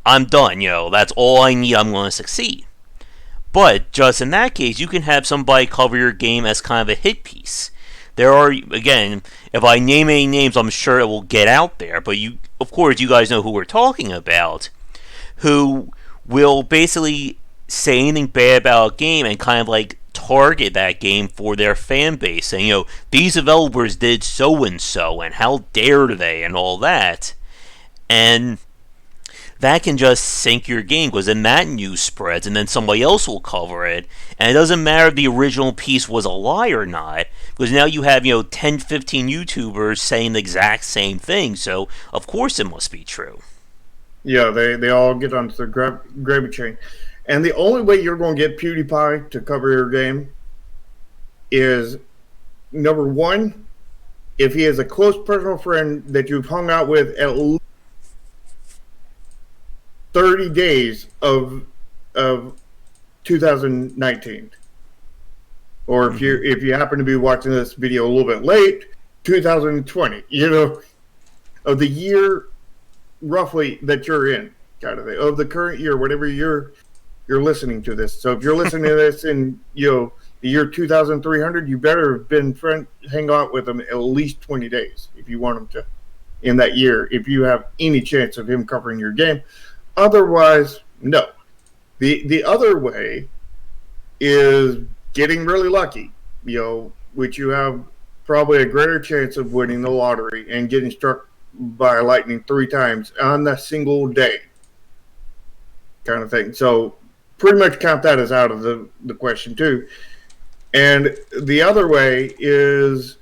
I'm done. That's all I need. I'm going to succeed. But just in that case, you can have somebody cover your game as kind of a hit piece. There are, again, if I name any names, I'm sure it will get out there. But of course, you guys know who we're talking about, who will basically say anything bad about a game and kind of like target that game for their fan base, saying, these developers did so and so, and how dare they, and all that. And that can just sink your game, because then that news spreads and then somebody else will cover it, and it doesn't matter if the original piece was a lie or not, because now you have 10, 15 YouTubers saying the exact same thing, so of course it must be true. Yeah, they all get onto the gravy train. And the only way you're going to get PewDiePie to cover your game is, number one, if he is a close personal friend that you've hung out with at least 30 days of 2019. Or if you happen to be watching this video a little bit late, 2020, of the year roughly that you're in, kind of thing, of the current year, whatever you're listening to this. So if you're listening to this in the year 2300, you better have been hang out with him at least 20 days if you want him to in that year, if you have any chance of him covering your game. Otherwise, no. The other way is getting really lucky, which you have probably a greater chance of winning the lottery and getting struck by lightning 3 times on a single day, kind of thing. So pretty much count that as out of the question too. And the other way is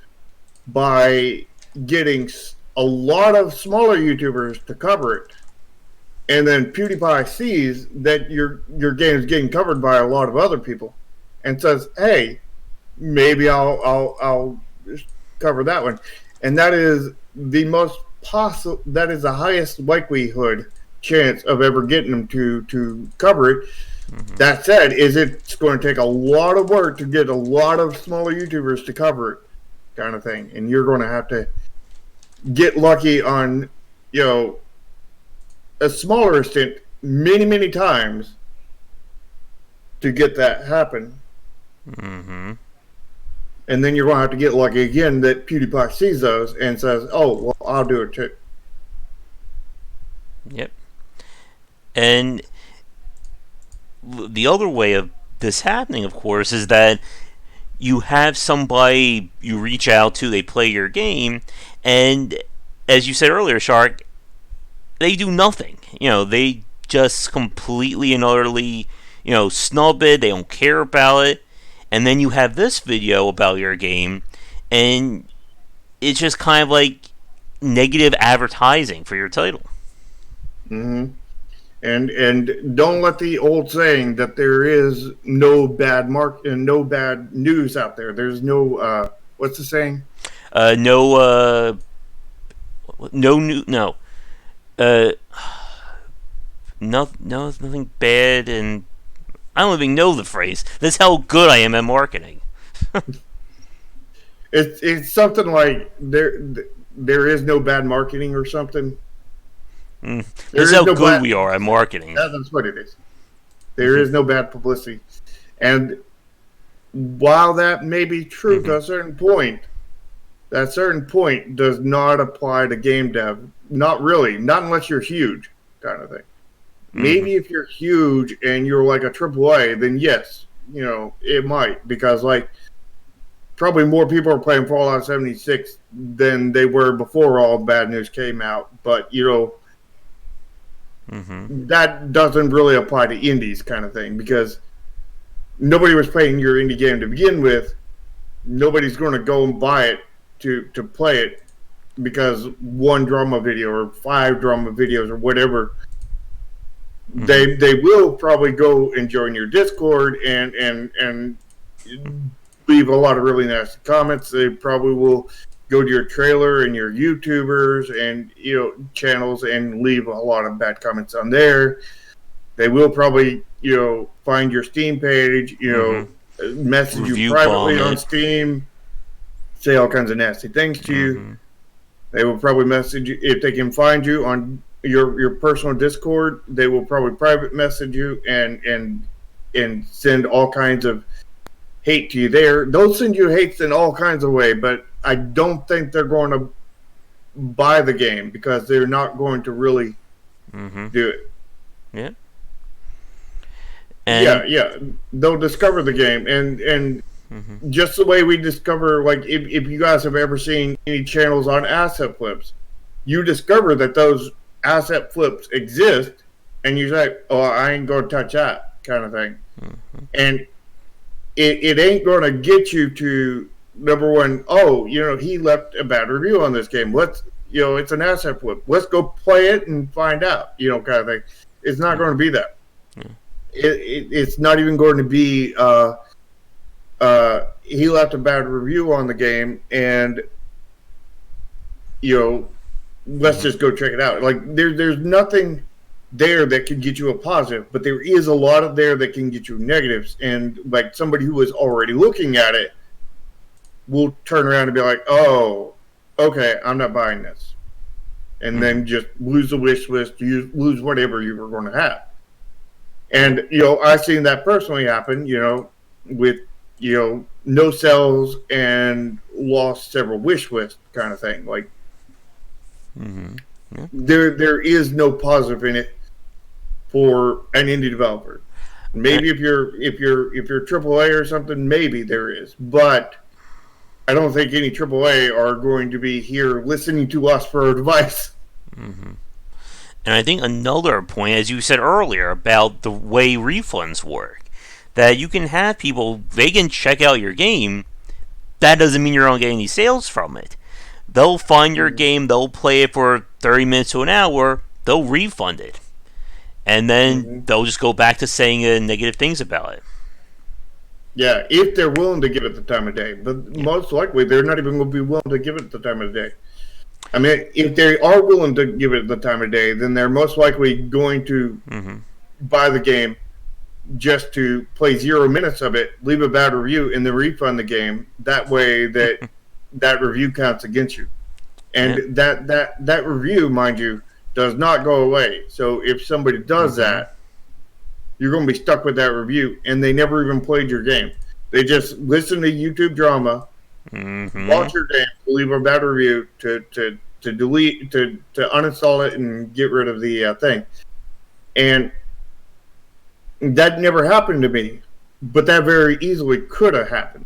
by getting a lot of smaller YouTubers to cover it. And then PewDiePie sees that your game is getting covered by a lot of other people, and says, "Hey, maybe I'll cover that one." And that is the most possible. That is the highest likelihood chance of ever getting them to cover it. Mm-hmm. That said, it's going to take a lot of work to get a lot of smaller YouTubers to cover it, kind of thing, and you're going to have to get lucky on a smaller extent many times to get that happen. Mm-hmm. And then you're going to have to get lucky again that PewDiePie sees those and says, "Oh, well, I'll do it too." Yep. And the other way of this happening, of course, is that you have somebody you reach out to, they play your game, and as you said earlier, Shark, they do nothing. They just completely and utterly, snub it. They don't care about it. And then you have this video about your game, and it's just kind of like negative advertising for your title. Mm-hmm. And don't let the old saying that there is no bad no bad news out there. There's no what's the saying? No new no. Nothing bad, and I don't even know the phrase. That's how good I am at marketing. It's something like there is no bad marketing or something. That's how good we are at marketing. That's what it is. There is no bad publicity, and while that may be true to a certain point, that certain point does not apply to game dev. Not really. Not unless you're huge, kind of thing. Maybe if you're huge and you're like a AAA, then yes, it might, because probably more people are playing Fallout 76 than they were before all bad news came out. But that doesn't really apply to indies, kind of thing, because nobody was playing your indie game to begin with. Nobody's going to go and buy it to play it because one drama video or 5 drama videos or whatever. They will probably go and join your Discord and leave a lot of really nasty comments. They probably will go to your trailer and your YouTubers and channels and leave a lot of bad comments on there. They will probably find your Steam page, message you Review privately bomb on it. Steam, say all kinds of nasty things to you. They will probably message you if they can find you on your personal Discord. They will probably private message you and send all kinds of hate to you there. They'll send you hates in all kinds of ways, but I don't think they're going to buy the game because they're not going to really do it. Yeah. And Yeah. They'll discover the game and just the way we discover, like if you guys have ever seen any channels on asset flips, you discover that those asset flips exist, and you say, "Oh, I ain't gonna touch that," kind of thing, and it ain't gonna get you to number one. Oh, he left a bad review on this game. Let's it's an asset flip. Let's go play it and find out. Kind of thing. It's not going to be that. It's not even going to be. He left a bad review on the game, and let's just go check it out. Like there's nothing there that can get you a positive, but there is a lot of there that can get you negatives. And like somebody who was already looking at it will turn around and be like, "Oh, okay, I'm not buying this," and then just lose the wish list, lose whatever you were going to have. And I've seen that personally happen. With no sales and lost several wish lists kind of thing. Like there is no positive in it for an indie developer. Maybe if you're AAA or something, maybe there is, but I don't think any AAA are going to be here listening to us for advice. And I think another point, as you said earlier, about the way refunds work, that you can have people, they can check out your game. That doesn't mean you're not getting any sales from it. They'll find your game, they'll play it for 30 minutes to an hour, they'll refund it. And then they'll just go back to saying negative things about it. Yeah, if they're willing to give it the time of day. But most likely, they're not even going to be willing to give it the time of day. I mean, if they are willing to give it the time of day, then they're most likely going to buy the game just to play 0 minutes of it, leave a bad review, and then refund the game. That way that review counts against you. And that review, mind you, does not go away. So if somebody does that, you're going to be stuck with that review, and they never even played your game. They just listen to YouTube drama, watch your game, leave a bad review to delete, to uninstall it and get rid of the thing. And that never happened to me, but that very easily could have happened.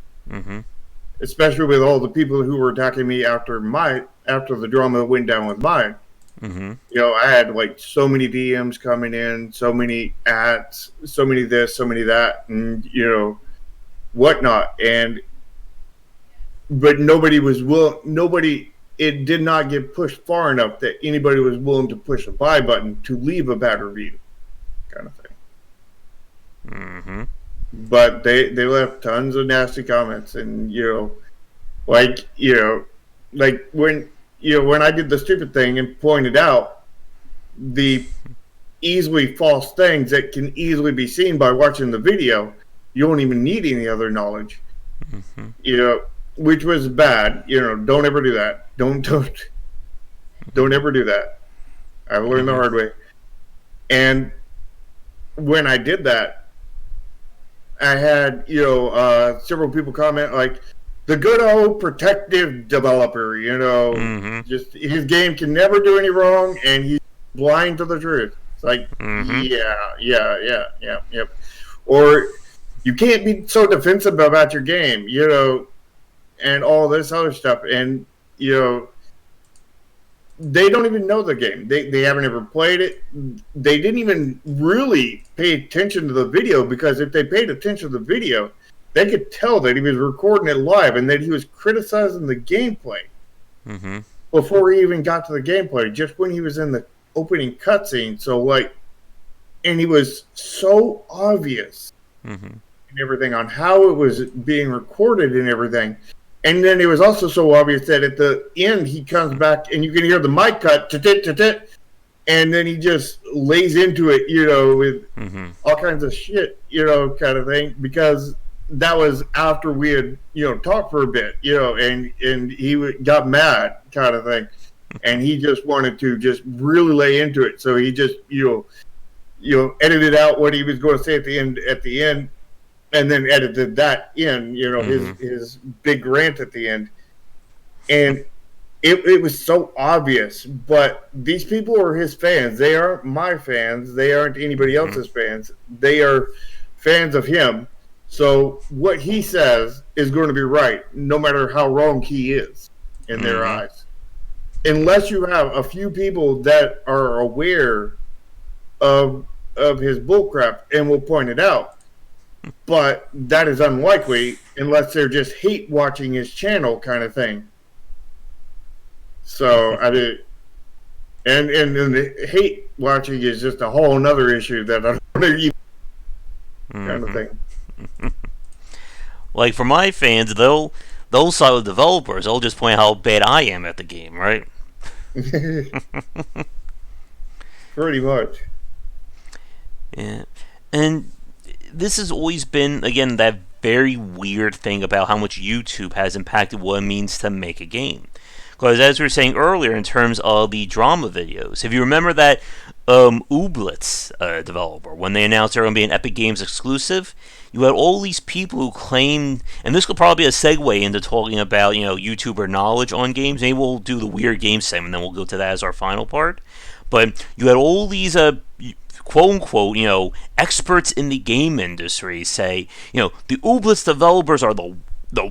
Especially with all the people who were attacking me after the drama went down with mine. I had like so many DMs coming in, so many ads, so many this, so many that, and whatnot. But nobody was willing. It did not get pushed far enough that anybody was willing to push a buy button to leave a bad review, kind of thing. But they left tons of nasty comments, and like when I did the stupid thing and pointed out the easily false things that can easily be seen by watching the video, you don't even need any other knowledge. Which was bad. Don't ever do that. Don't ever do that. I learned the hard way. And when I did that, I had several people comment like, the good old protective developer, just his game can never do any wrong, and he's blind to the truth. It's like, yep. Or you can't be so defensive about your game, and all this other stuff. And, they don't even know the game. They haven't ever played it. They didn't even really pay attention to the video, because if they paid attention to the video, they could tell that he was recording it live and that he was criticizing the gameplay before he even got to the gameplay, just when he was in the opening cutscene. So, and he was so obvious and everything on how it was being recorded and everything. And then it was also so obvious that at the end he comes back and you can hear the mic cut, and then he just lays into it, with all kinds of shit, kind of thing, because that was after we had talked for a bit, and got mad, kind of thing, and he just wanted to just really lay into it. So he just edited out what he was going to say at the end, and then edited that in, his big rant at the end, and it was so obvious. But these people are his fans. They aren't my fans. They aren't anybody else's fans. They are fans of him. So what he says is going to be right, no matter how wrong he is in their eyes. Unless you have a few people that are aware of his bullcrap and will point it out. But that is unlikely unless they're just hate watching his channel, kind of thing. So I did, and the hate watching is just a whole another issue that I don't even kind of thing. Like for my fans, they'll side with developers. They'll just point out how bad I am at the game, right? Pretty much. Yeah, and this has always been, again, that very weird thing about how much YouTube has impacted what it means to make a game. Because as we were saying earlier, in terms of the drama videos, if you remember that Ooblets developer, when they announced they're going to be an Epic Games exclusive, you had all these people who claimed, and this could probably be a segue into talking about YouTuber knowledge on games. Maybe we'll do the weird game segment, and then we'll go to that as our final part. But you had all these quote-unquote, experts in the game industry say, the Ooblets developers are the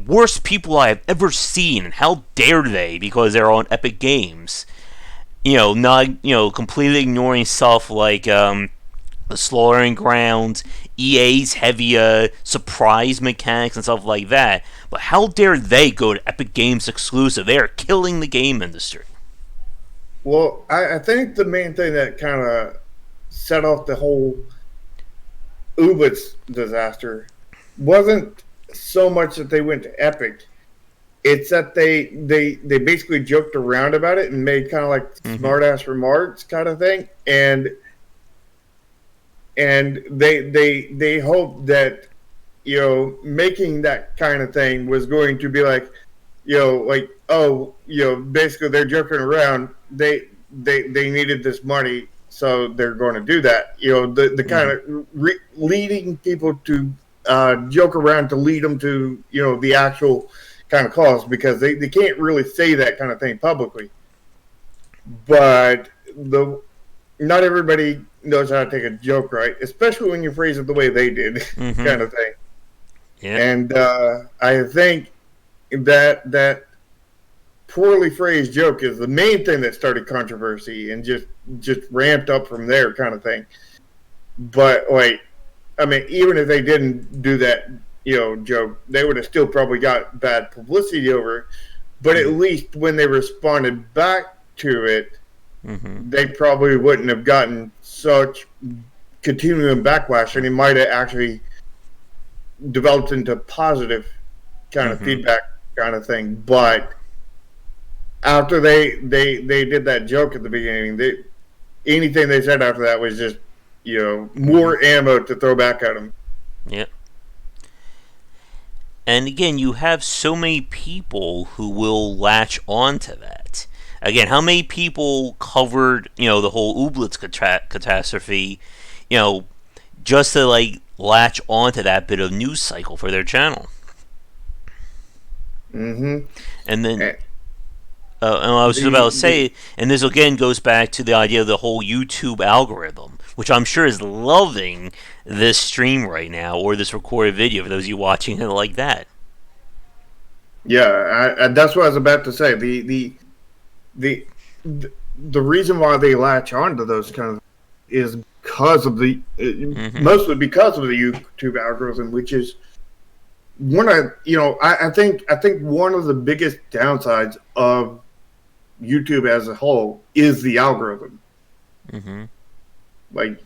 worst people I have ever seen, and how dare they, because they're on Epic Games. Not, completely ignoring stuff like the Slaughtering Grounds, EA's heavy surprise mechanics and stuff like that. But how dare they go to Epic Games exclusive? They are killing the game industry. Well, I think the main thing that kind of set off the whole Ooblets disaster wasn't so much that they went to Epic. It's that they basically joked around about it and made kind of like smart-ass remarks kind of thing. And they hoped that, making that kind of thing was going to be like, basically they're joking around. They needed this money, so they're going to do that. The kind of leading people to joke around to lead them to, the actual kind of cause, because they can't really say that kind of thing publicly. But not everybody knows how to take a joke right, especially when you phrase it the way they did, kind of thing. Yeah. And I think that poorly phrased joke is the main thing that started controversy and just ramped up from there, kind of thing. But even if they didn't do that, joke, they would have still probably got bad publicity over it. But at least when they responded back to it, they probably wouldn't have gotten such continuing backlash, and it might have actually developed into positive kind of feedback kind of thing. But after they did that joke at the beginning, anything they said after that was just more ammo to throw back at them. Yep. And again, you have so many people who will latch on to that. Again, how many people covered, the whole Ooblets catastrophe, just to latch onto that bit of news cycle for their channel. And then, and I was just about to say, and this again goes back to the idea of the whole YouTube algorithm, which I'm sure is loving this stream right now, or this recorded video for those of you watching it like that. Yeah, that's what I was about to say. The reason why they latch on to those kind of is because of mostly because of the YouTube algorithm, which is one of I think one of the biggest downsides of YouTube as a whole is the algorithm. Like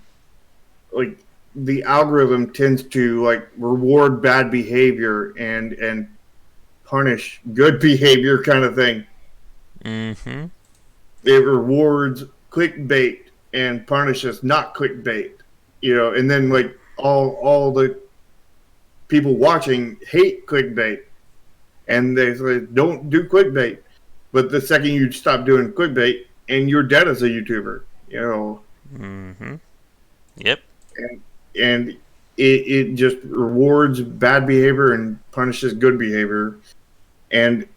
the algorithm tends to reward bad behavior and punish good behavior, kind of thing. It rewards clickbait and punishes not clickbait, and then all the people watching hate clickbait, and they say don't do clickbait. But the second you stop doing clickbait, and you're dead as a YouTuber, you know. Mm-hmm. Yep. And it just rewards bad behavior and punishes good behavior, and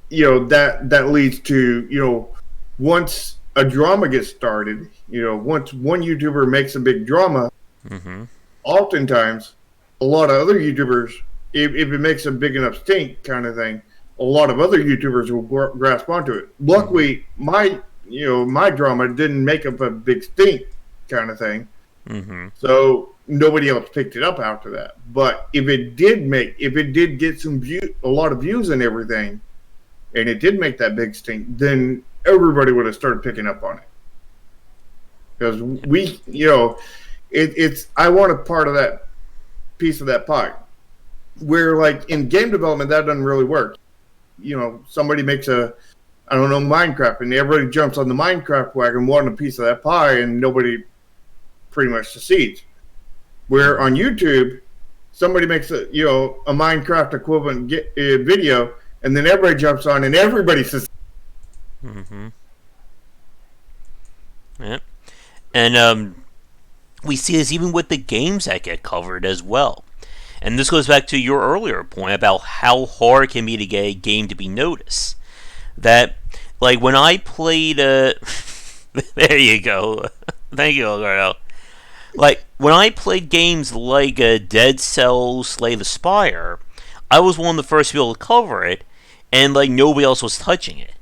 that leads to once a drama gets started, once one YouTuber makes a big drama, oftentimes a lot of other YouTubers, if it makes a big enough stink kind of thing, a lot of other YouTubers will grasp onto it. Luckily, my drama didn't make up a big stink kind of thing. So nobody else picked it up after that. But if it did get a lot of views and everything, and it did make that big stink, then everybody would have started picking up on it. Because I want a part of that piece of that pie. Where like in game development, that doesn't really work. Somebody makes Minecraft, and everybody jumps on the Minecraft wagon wanting a piece of that pie, and nobody pretty much succeeds. Where on YouTube, somebody makes a Minecraft equivalent video, and then everybody jumps on, and everybody succeeds. Yep. And we see this even with the games that get covered as well. And this goes back to your earlier point about how hard it can be to get a game to be noticed. That, like, when I played... there you go. Thank you, Algardo. Like, when I played games like Dead Cells, Slay the Spire, I was one of the first people to cover it, and, like, nobody else was touching it.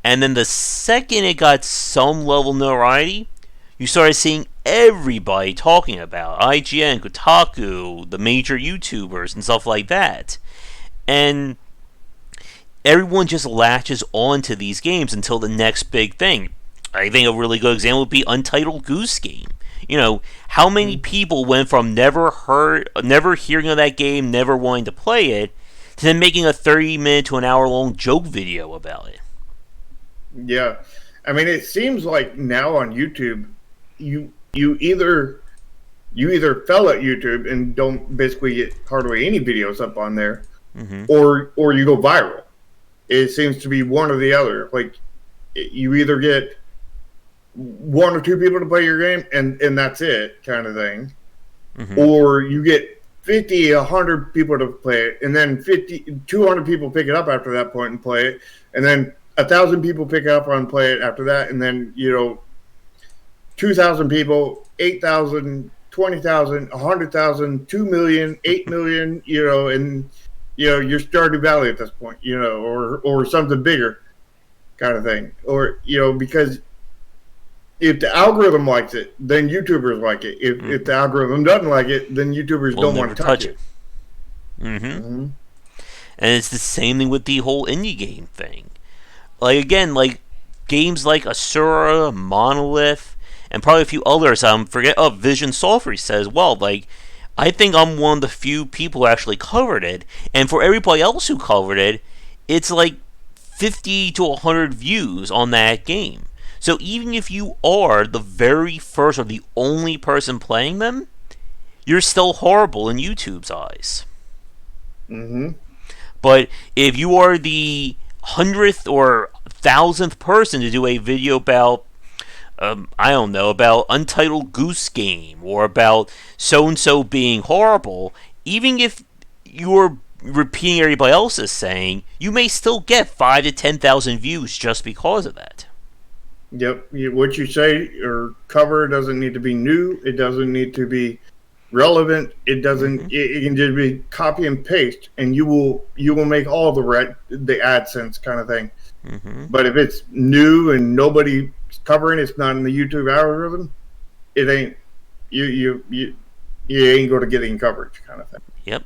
And then the second it got some level of notoriety, you started seeing everybody talking about it. IGN, Kotaku, the major YouTubers, and stuff like that. And everyone just latches on to these games until the next big thing. I think a really good example would be Untitled Goose Game. How many people went from never hearing of that game, never wanting to play it, to then making a 30-minute to an hour-long joke video about it? Yeah. I mean, it seems like now on YouTube, you either fell at YouTube and don't basically get hardly any videos up on there, or you go viral. It seems to be one or the other. Like, you either get one or two people to play your game, and that's it, kind of thing, or you get 50, 100 people to play it, and then 200 people pick it up after that point and play it, and then 1,000 people pick it up and play it after that, and then 2,000 people, 8,000, 20,000, 100,000, 2 million, 8 million, and you're Stardew Valley at this point, or something bigger, kind of thing, or because if the algorithm likes it, then YouTubers like it. If the algorithm doesn't like it, then YouTubers don't want to touch it. And it's the same thing with the whole indie game thing. Like, again, like games like Asura, Monolith, and probably a few others. Vision Software says, well, like, I think I'm one of the few people who actually covered it, and for everybody else who covered it, it's like 50 to 100 views on that game. So even if you are the very first or the only person playing them, you're still horrible in YouTube's eyes. But if you are the 100th or 1,000th person to do a video about, about Untitled Goose Game, or about so-and-so being horrible, even if you're repeating everybody else is saying, you may still get 5 to 10,000 views just because of that. Yep. What you say or cover doesn't need to be new. It doesn't need to be relevant. It doesn't. It can just be copy and paste, and you will make all the AdSense kind of thing. But if it's new and nobody's covering, it's not in the YouTube algorithm, it ain't. You ain't going to get any coverage, kind of thing. Yep.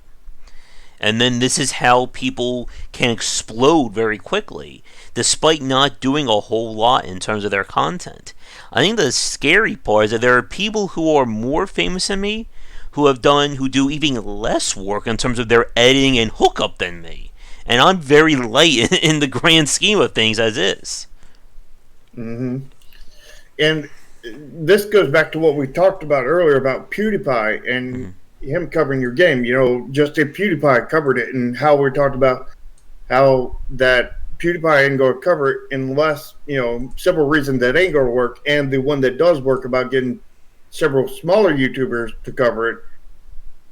And then this is how people can explode very quickly, despite not doing a whole lot in terms of their content. I think the scary part is that there are people who are more famous than me, who do even less work in terms of their editing and hookup than me. And I'm very light in the grand scheme of things as is. And this goes back to what we talked about earlier about PewDiePie, and him covering your game. Just if PewDiePie covered it, and how we talked about how that PewDiePie ain't going to cover it unless, several reasons that ain't going to work, and the one that does work about getting several smaller YouTubers to cover it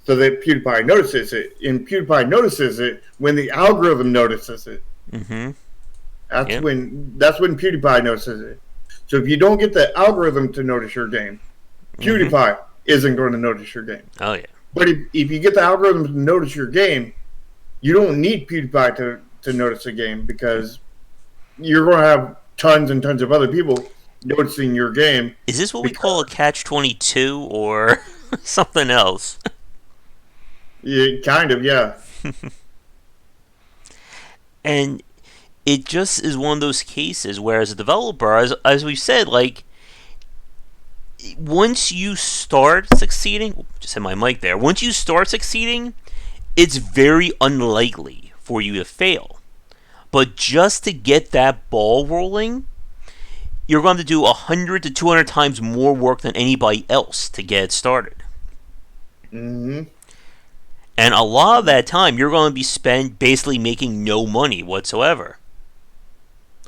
so that PewDiePie notices it. And PewDiePie notices it when the algorithm notices it. Mm-hmm. That's when PewDiePie notices it. So if you don't get the algorithm to notice your game, PewDiePie isn't going to notice your game. Oh, yeah. But if you get the algorithm to notice your game, you don't need PewDiePie to notice a game, because you're going to have tons and tons of other people noticing your game. Is this what we call a catch-22 or something else? Yeah, kind of, yeah. And it just is one of those cases where, as a developer, as we've said, like, once you start succeeding, just had my mic there, once you start succeeding, it's very unlikely for you to fail. But just to get that ball rolling, you're going to do 100 to 200 times more work than anybody else to get it started. Mm-hmm. And a lot of that time, you're going to be spent basically making no money whatsoever.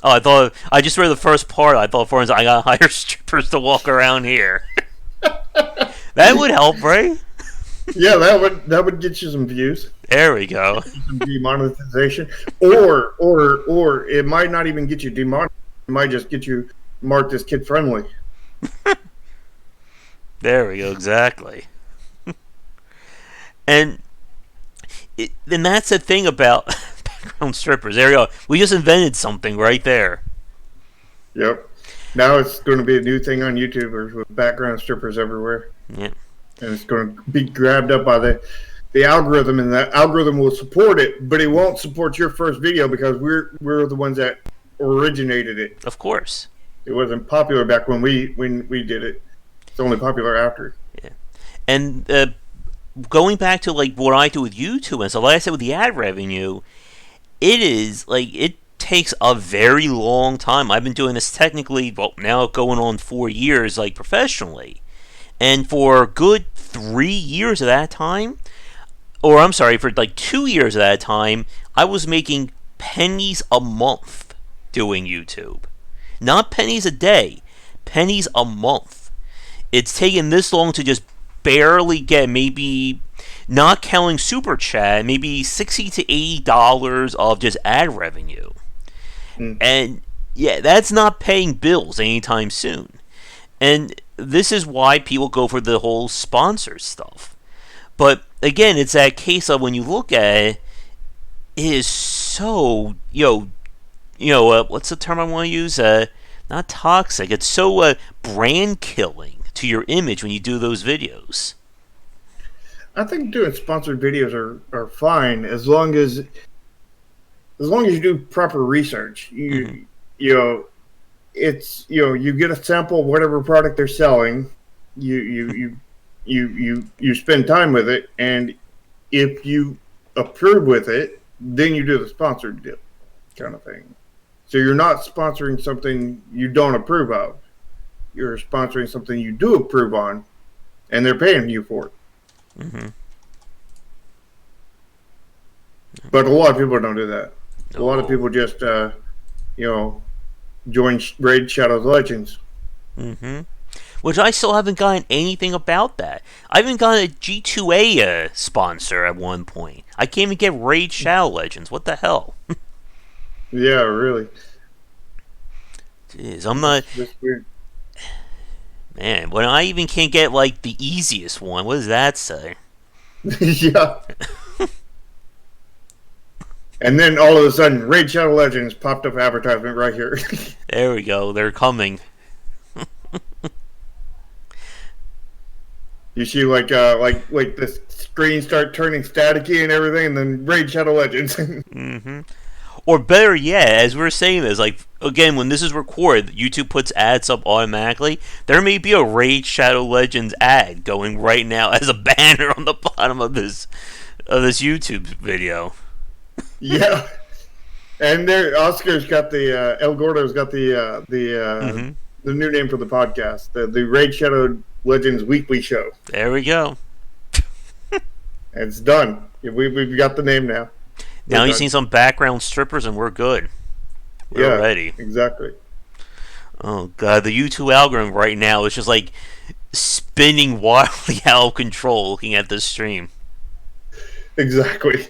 Oh, I just read the first part. I thought, for instance, I got to hire strippers to walk around here. That would help, right? Yeah, that would get you some views. There we go. Some demonetization, or it might not even get you demonetized. It might just get you marked as kid friendly. There we go. Exactly. And that's the thing about background strippers. There we go. We just invented something right there. Yep. Now it's going to be a new thing on YouTube with background strippers everywhere. Yeah. And it's going to be grabbed up by the algorithm, and that algorithm will support it, but it won't support your first video because we're the ones that originated it. Of course. It wasn't popular back when we did it. It's only popular after. Yeah. And going back to like what I do with YouTube, and so like I said with the ad revenue, it is like it takes a very long time. I've been doing this technically, well, now going on 4 years, like professionally. And for a good 3 years of that time, or I'm sorry, for like 2 years of that time, I was making pennies a month doing YouTube. Not pennies a day, pennies a month. It's taken this long to just barely get, maybe, not counting Super Chat, maybe $60 to $80 of just ad revenue. And yeah, that's not paying bills anytime soon. And this is why people go for the whole sponsor stuff. But again, it's that case of when you look at it, it is so, what's the term I want to use? Not toxic. It's so brand killing to your image when you do those videos. I think doing sponsored videos are fine as long as you do proper research. You get a sample of whatever product they're selling. You spend time with it, and if you approve with it, then you do the sponsored deal kind of thing. So you're not sponsoring something you don't approve of. You're sponsoring something you do approve on, and they're paying you for it. Mm-hmm. But a lot of people don't do that. A lot of people just, join Raid Shadow Legends. Mm-hmm. Which I still haven't gotten anything about that. I haven't gotten a G2A sponsor at one point. I can't even get Raid Shadow Legends. What the hell? Yeah, really. Jeez, I'm not... That's weird. Man, when I even can't get, like, the easiest one, what does that say? Yeah. And then all of a sudden, Raid Shadow Legends popped up advertisement right here. There we go. They're coming. You see, like the screen start turning staticky and everything, and then Raid Shadow Legends. Mm-hmm. Or better yet, as we're saying this, like, again, when this is recorded, YouTube puts ads up automatically. There may be a Raid Shadow Legends ad going right now as a banner on the bottom of this YouTube video. Yeah. And there, Oscar's got the El Gordo's got the new name for the podcast, the Raid Shadow Legends Weekly Show. There we go. It's done. We've got the name now. We're Now you done. see some background strippers, and we're good. We're Yeah, ready. exactly. Oh god, the YouTube algorithm right now is just like spinning wildly out of control looking at this stream. Exactly.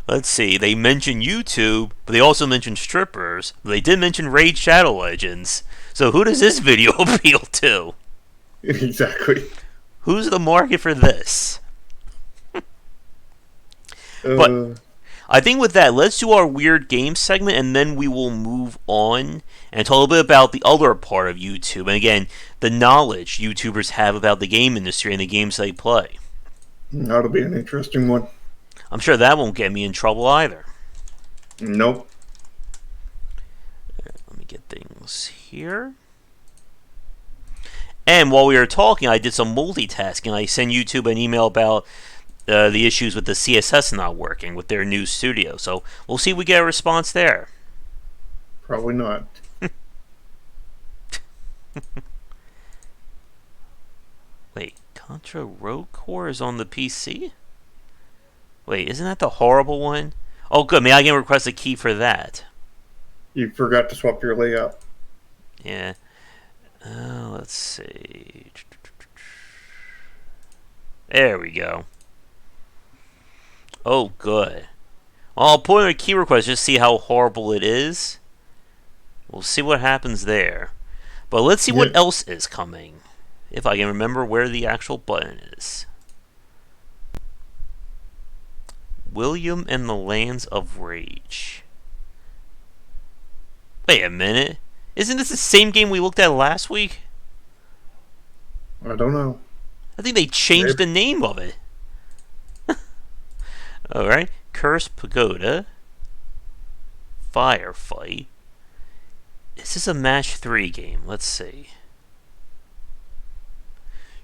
Let's see, they mentioned YouTube, but they also mentioned strippers. They did mention Raid Shadow Legends. So who does this video appeal to? Exactly. Who's the market for this? But Uh, I think with that, let's do our weird game segment, and then we will move on and talk a little bit about the other part of YouTube. And again, the knowledge YouTubers have about the game industry and the games they play. That'll be an interesting one. I'm sure that won't get me in trouble either. Nope. Let me get things here. And while we were talking, I did some multitasking. I sent YouTube an email about the issues with the CSS not working with their new studio. So we'll see if we get a response there. Probably not. Wait, Contra Rogue Core is on the PC? Wait, isn't that the horrible one? Oh, good. Maybe I can request a key for that. You forgot to swap your layout. Yeah. Let's see. There we go. Oh, good. Well, I'll put in a key request just to see how horrible it is. We'll see what happens there. But let's see what else is coming. If I can remember where the actual button is. William and the Lands of Rage. Wait a minute. Isn't this the same game we looked at last week? I don't know. I think they changed the name of it. Alright. Cursed Pagoda. Firefight. Is this a match 3 game? Let's see.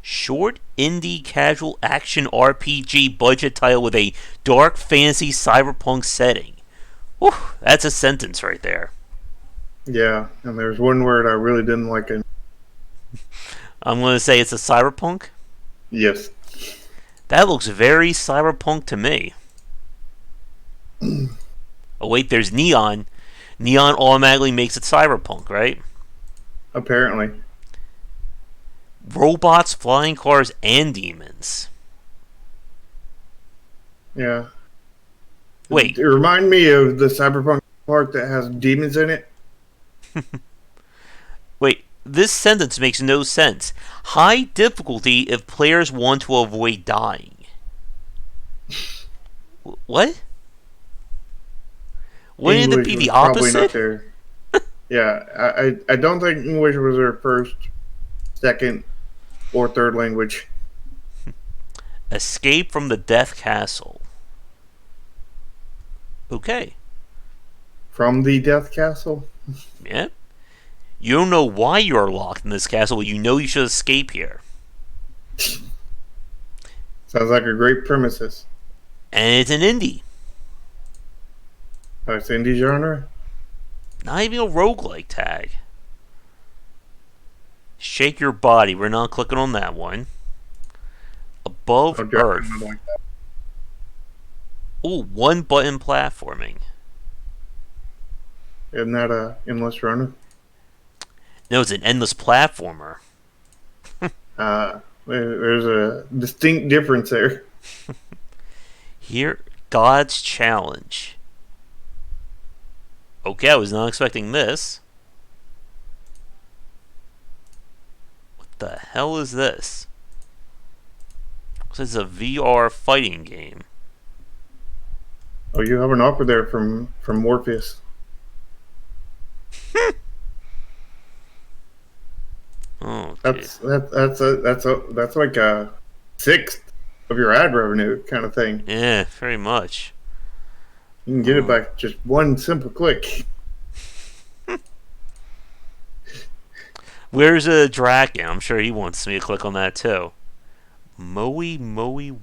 Short indie casual action RPG budget title with a dark fantasy cyberpunk setting. Whew, that's a sentence right there. Yeah, and there's one word I really didn't like. I'm going to say it's a cyberpunk. Yes. That looks very cyberpunk to me. Oh wait, there's neon. Neon automatically makes it cyberpunk, right? Apparently. Robots, flying cars, and demons. Yeah. Wait. It remind me of the cyberpunk part that has demons in it. Wait, this sentence makes no sense. High difficulty if players want to avoid dying. What? Wouldn't it be the opposite? Probably not there. Yeah, I don't think English was their first, second, or third language. Escape from the Death Castle. Okay. From the Death Castle? Yeah. You don't know why you're locked in this castle, but you know you should escape here. Sounds like a great premises. And it's an indie. Oh, it's indie genre? Not even a roguelike tag. Shake Your Body. We're not clicking on that one. Above Earth. Like that. Ooh, one button platforming. Isn't that a endless runner? No, it's an endless platformer. There's a distinct difference there. Here, God's Challenge. Okay, I was not expecting this. What the hell is this? This is a VR fighting game. Oh, you have an offer there from Morpheus. Oh, that's like a sixth of your ad revenue kind of thing. Yeah, very much. You can get it back just one simple click. Where's a Draken? I'm sure he wants me to click on that too. Moe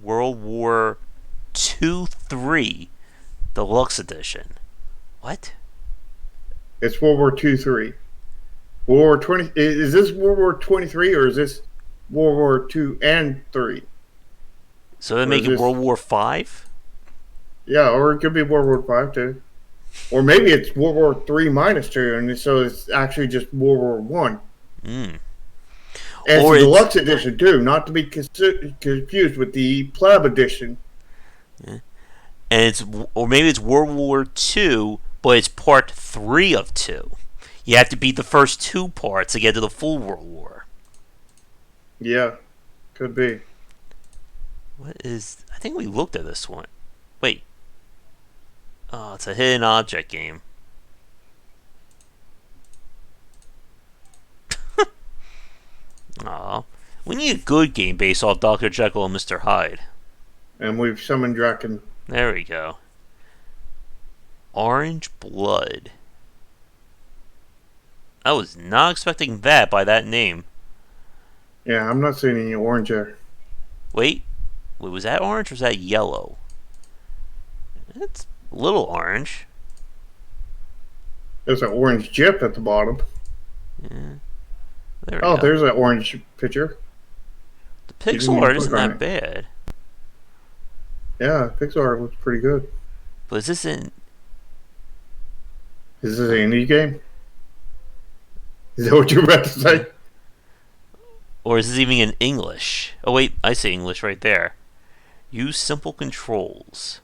World War II 3 Deluxe Edition. What? It's World War II 3. World War 20. Is this World War 23 or is this World War II and 3? So they Or make is it this? World War Five. Yeah, or it could be World War Five too, or maybe it's World War Three minus two, and so it's actually just World War One. Mm. And it's Or a it's deluxe edition too, not to be confused with the pleb edition. and it's or maybe it's World War Two, but it's part 3 of 2. You have to beat the first 2 parts to get to the full World War. Yeah, could be. What is? I think we looked at this one. Wait. Oh, it's a hidden object game. Aw. We need a good game based off Dr. Jekyll and Mr. Hyde. And we've summoned Draken. There we go. Orange Blood. I was not expecting that by that name. Yeah, I'm not seeing any orange there. Wait, was that orange or was that yellow? It's a little orange. There's an orange chip at the bottom. Yeah, there we Oh, go. there's an orange picture. The You didn't pixel even art click isn't on that it. bad. Yeah, pixel art looks pretty good. But is this in? Is this an indie game? Is that what you're about to say? Or is this even in English? Oh wait, I say English right there. Use simple controls.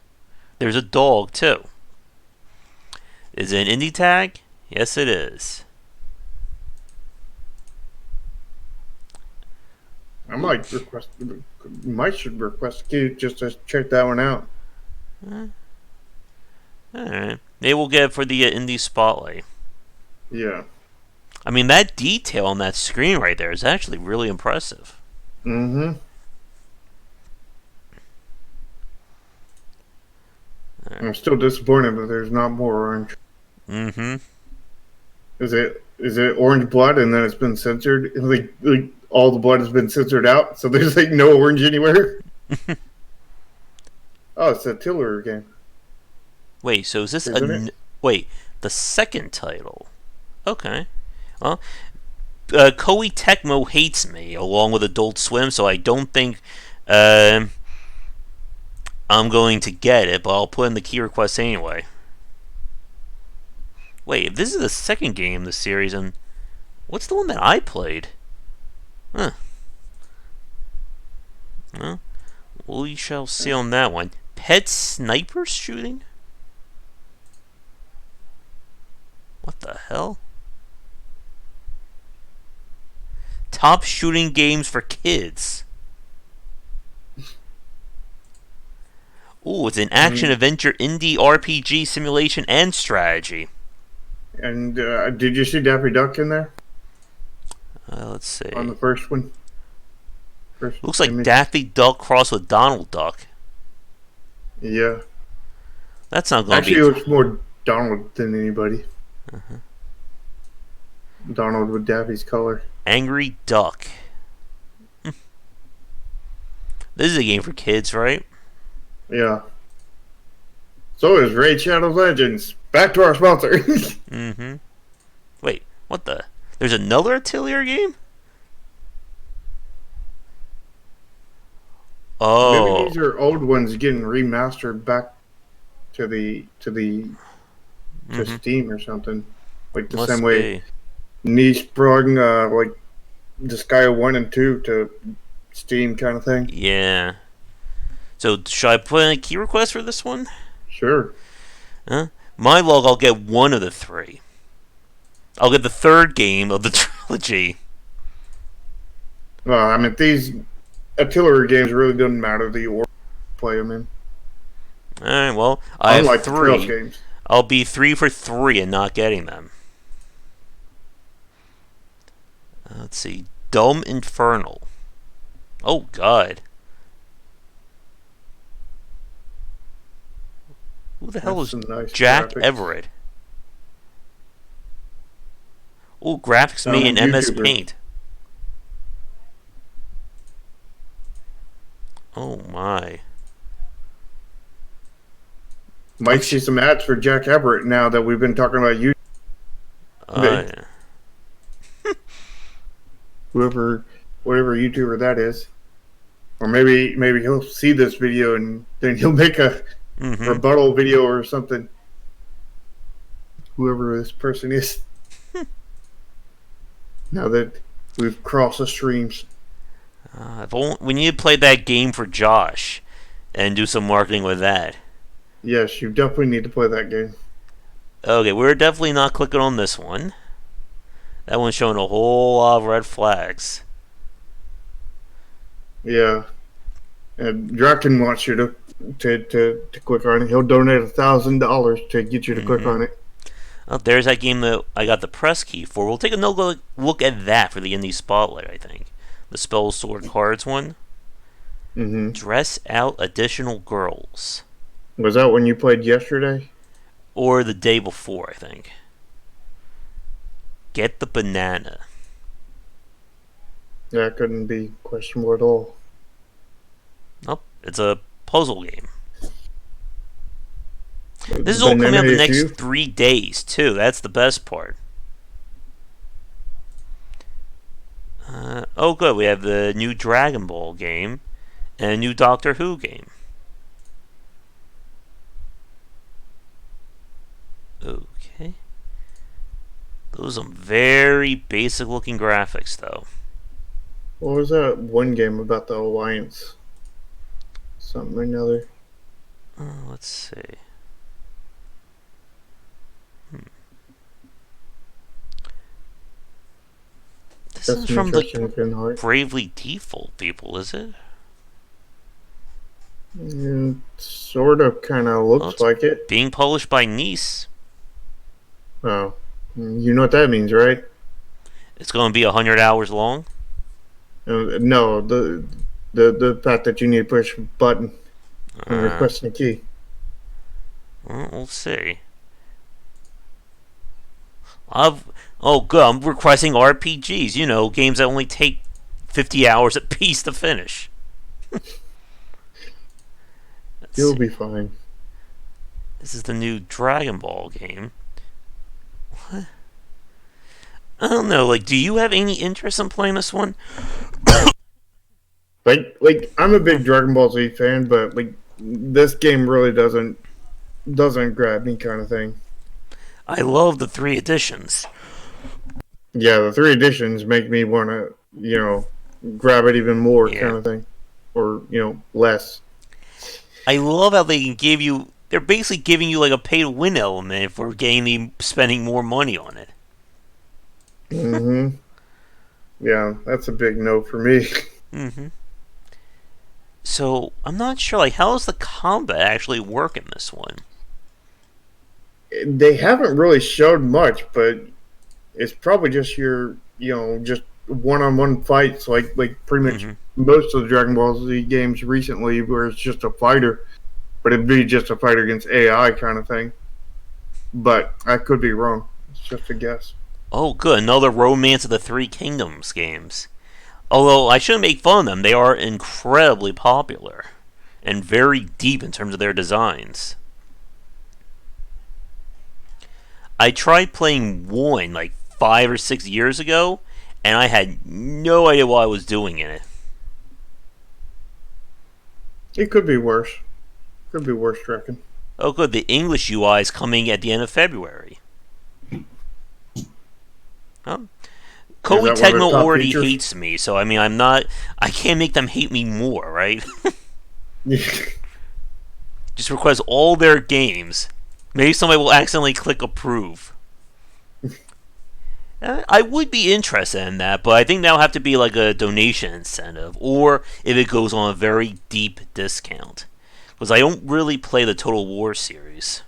There's a dog too. Is it an indie tag? Yes, it is. I might request. Might should request a key just to check that one out. Alright. Maybe we'll get it for the indie spotlight. Yeah. I mean, that detail on that screen right there is actually really impressive. Mm-hmm. I'm still disappointed that there's not more orange. Mm-hmm. Is it orange blood and then it's been censored? Like all the blood has been censored out, so there's like no orange anywhere. Oh, it's a Tiller game, Wait, so is this isn't it? wait, the second title? Okay. Well, Koei Tecmo hates me along with Adult Swim, so I don't think I'm going to get it, but I'll put in the key request anyway. Wait, if this is the second game in the series, and what's the one that I played? Huh. Well, we shall see on that one. Pet sniper shooting? What the hell? Top shooting games for kids. Ooh, it's an action adventure indie RPG simulation and strategy. And did you see Daffy Duck in there Let's see. on the first one? First Looks like image? Daffy Duck crossed with Donald Duck. Yeah. That's not going to Actually, be. it looks more Donald than anybody. Donald with Daffy's color. Angry Duck. This is a game for kids, right? Yeah. So is Raid Shadow Legends. Back to our sponsor. Mm-hmm. Wait, what the? There's another Atelier game? Oh. Maybe these are old ones getting remastered back to Steam or something. Like the Must same way be. Niche brought like Disgaea 1 and 2 to Steam kind of thing. Yeah. So should I put in a key request for this one? Sure. Huh? My log, I'll get one of the 3. I'll get the third game of the trilogy. Well, I mean, these artillery games really doesn't matter the order you play them in. Alright, well, I have Unlike the Trails 3. games. I'll be 3 for 3 and not getting them. Let's see. Dome Infernal. Oh, God. Who the hell That's is some nice Jack graphics. Everett? Oh, graphics Some made in MS YouTuber. Paint. Oh, my. Might see some ads for Jack Everett now that we've been talking about you. Yeah. Whatever YouTuber that is. Or maybe he'll see this video and then he'll make a Mm-hmm. rebuttal video or something. Whoever this person is. Now that we've crossed the streams. We need to play that game for Josh and do some marketing with that. Yes, you definitely need to play that game. Okay, we're definitely not clicking on this one. That one's showing a whole lot of red flags. Yeah. And Draken wants you to click on it. He'll donate $1,000 to get you to click on it. Oh, there's that game that I got the press key for. We'll take another look at that for the Indie Spotlight, I think. The Spell Sword Cards one. Mm-hmm. Dress out additional girls. Was that when you played yesterday? Or the day before, I think. Get the banana. That couldn't be questionable at all. Nope, it's a puzzle game. This is all coming out the next 3 days, too. That's the best part. Oh, good. We have the new Dragon Ball game and a new Doctor Who game. Okay. Those are some very basic looking graphics, though. What was that one game about the Alliance? Something or another. Let's see. This is from the Bravely Default people, is it? Yeah, sort of, kind of looks like it. Being published by Nice. Oh, you know what that means, right? It's going to be 100 hours long? No, the fact that you need to push a button and request a key. Well, we'll see. Oh, good. I'm requesting RPGs. You know, games that only take 50 hours a piece to finish. You'll be fine. This is the new Dragon Ball game. What? I don't know. Like, do you have any interest in playing this one? like I'm a big Dragon Ball Z fan, but like this game really doesn't grab me, kind of thing. I love the 3 editions. Yeah, the 3 editions make me want to, grab it even more, kind of thing, or less. I love how they can give you. They're basically giving you like a pay-to-win element for spending more money on it. Mm-hmm. Yeah, that's a big no for me. Mm-hmm. So I'm not sure. Like, how does the combat actually work in this one? They haven't really showed much, but it's probably just just one-on-one fights, like pretty much most of the Dragon Ball Z games recently, where it's just a fighter, but it'd be just a fighter against AI kind of thing. But I could be wrong. It's just a guess. Oh, good. Another Romance of the Three Kingdoms games. Although, I shouldn't make fun of them. They are incredibly popular and very deep in terms of their designs. I tried playing one like 5 or 6 years ago, and I had no idea what I was doing in it. It could be worse. Could be worse, I reckon. Oh, good. The English UI is coming at the end of February. Huh? Koei Tecmo already hates me, so I mean, I can't make them hate me more, right? Just request all their games. Maybe somebody will accidentally click approve. I would be interested in that, but I think that'll have to be like a donation incentive, or if it goes on a very deep discount. Because I don't really play the Total War series.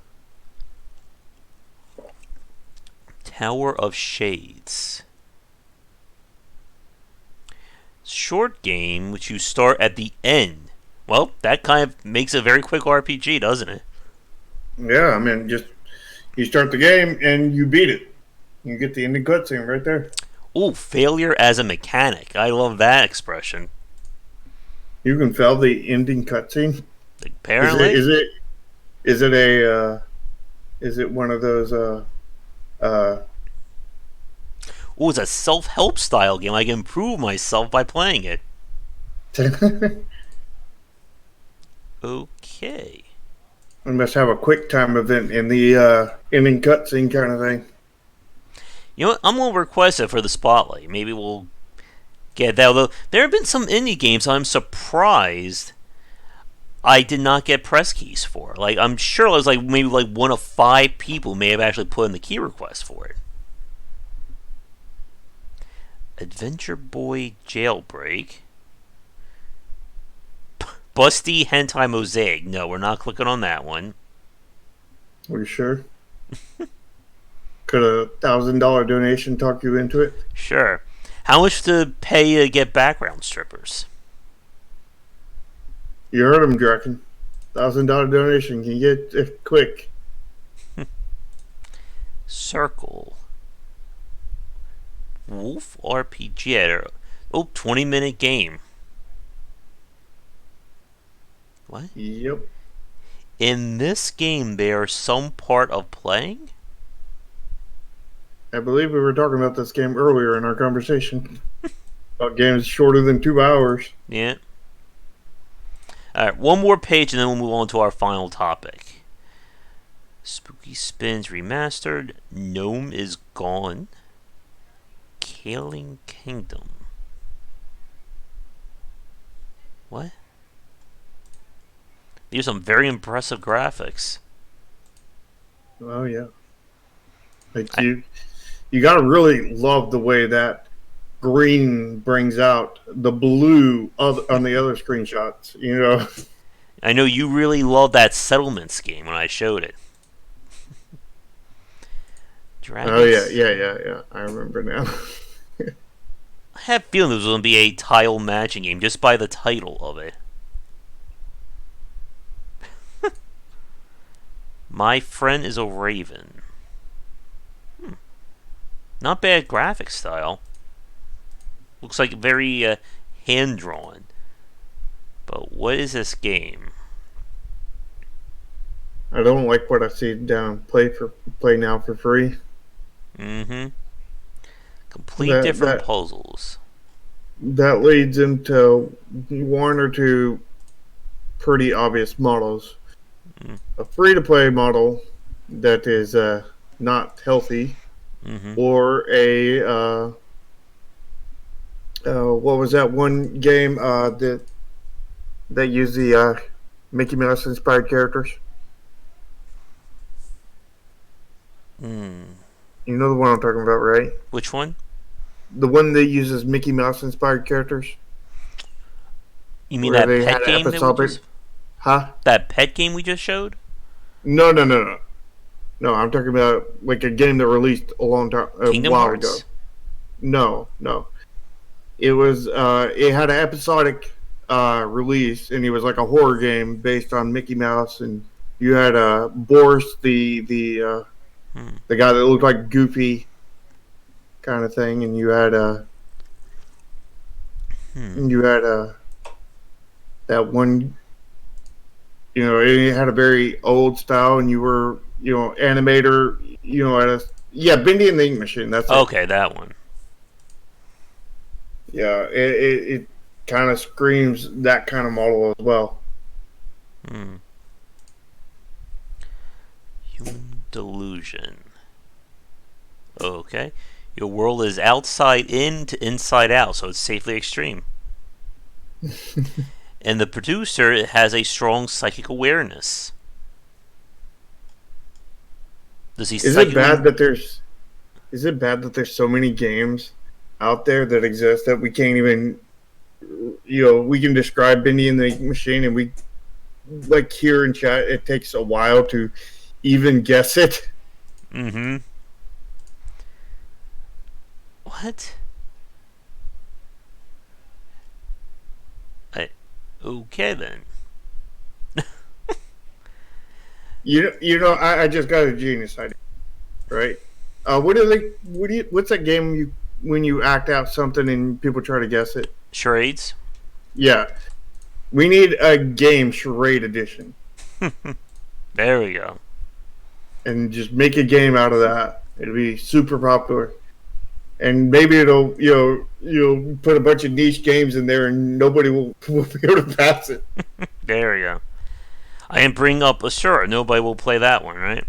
Tower of Shades. Short game, which you start at the end. Well, that kind of makes a very quick RPG, doesn't it? Yeah, I mean, just you start the game and you beat it. You get the ending cutscene right there. Ooh, failure as a mechanic. I love that expression. You can fail the ending cutscene? Apparently. Is it one of those Ooh, it's a self-help style game. I can improve myself by playing it. Okay. We must have a quick time event in the ending cutscene kind of thing. You know what? I'm gonna request it for the spotlight. Maybe we'll get that. Although there have been some indie games I'm surprised I did not get press keys for. Like I'm sure it was like maybe like one of 5 people may have actually put in the key request for it. Adventure Boy Jailbreak. Busty Hentai Mosaic. No, we're not clicking on that one. Are you sure? Could a $1,000 donation talk you into it? Sure. How much to pay to get background strippers? You heard him, Draken. $1,000 donation can get it quick. Circle. Wolf RPG. Oh, 20-minute game. What? Yep. In this game, they are some part of playing? I believe we were talking about this game earlier in our conversation. About games shorter than 2 hours. Yeah. Alright, one more page and then we'll move on to our final topic. Spooky Spins Remastered. Gnome is Gone. Kaling Kingdom. What? These are some very impressive graphics. Oh yeah. Like you gotta really love the way that green brings out the blue on the other screenshots, you know. I know you really loved that Settlements game when I showed it. Dragons. Oh yeah. I remember now. I have a feeling this was going to be a tile matching game just by the title of it. My Friend is a Raven. Not bad graphic style. Looks like very hand-drawn. But what is this game? I don't like what I see down play now for free. Mm-hmm. Complete different puzzles. That leads into one or two pretty obvious models. A free-to-play model that is not healthy, or a what was that one game that used the Mickey Mouse inspired characters? You know the one I'm talking about, right? Which one? The one that uses Mickey Mouse inspired characters. You mean that pet game that we just... Huh? That pet game we just showed? No. No, I'm talking about like a game that released a long time, Kingdom while Hearts? ago. No. It was it had an episodic release, and it was like a horror game based on Mickey Mouse, and you had Boris, the guy that looked like Goofy, kind of thing, and you had that one. You know, it had a very old style, and you were, animator. Bendy and the Ink Machine. That's okay, that one. Yeah, it kind of screams that kind of model as well. Human Delusion. Okay. Your world is outside in to inside out, so it's safely extreme. And the producer has a strong psychic awareness. Does he? Is it bad that there's so many games out there that exist that we can't even, we can describe Bendy and the Ink Machine, and we, like here in chat, it takes a while to even guess it. Mm-hmm. What? Okay then. I just got a genius idea, right? What's that game when you act out something and people try to guess it? Charades? Yeah. We need a game charade edition. There we go. And just make a game out of that. It'd be super popular. and maybe it'll you'll put a bunch of niche games in there, and nobody will be able to pass it. There you go. I didn't bring up Assura. Nobody will play that one, right?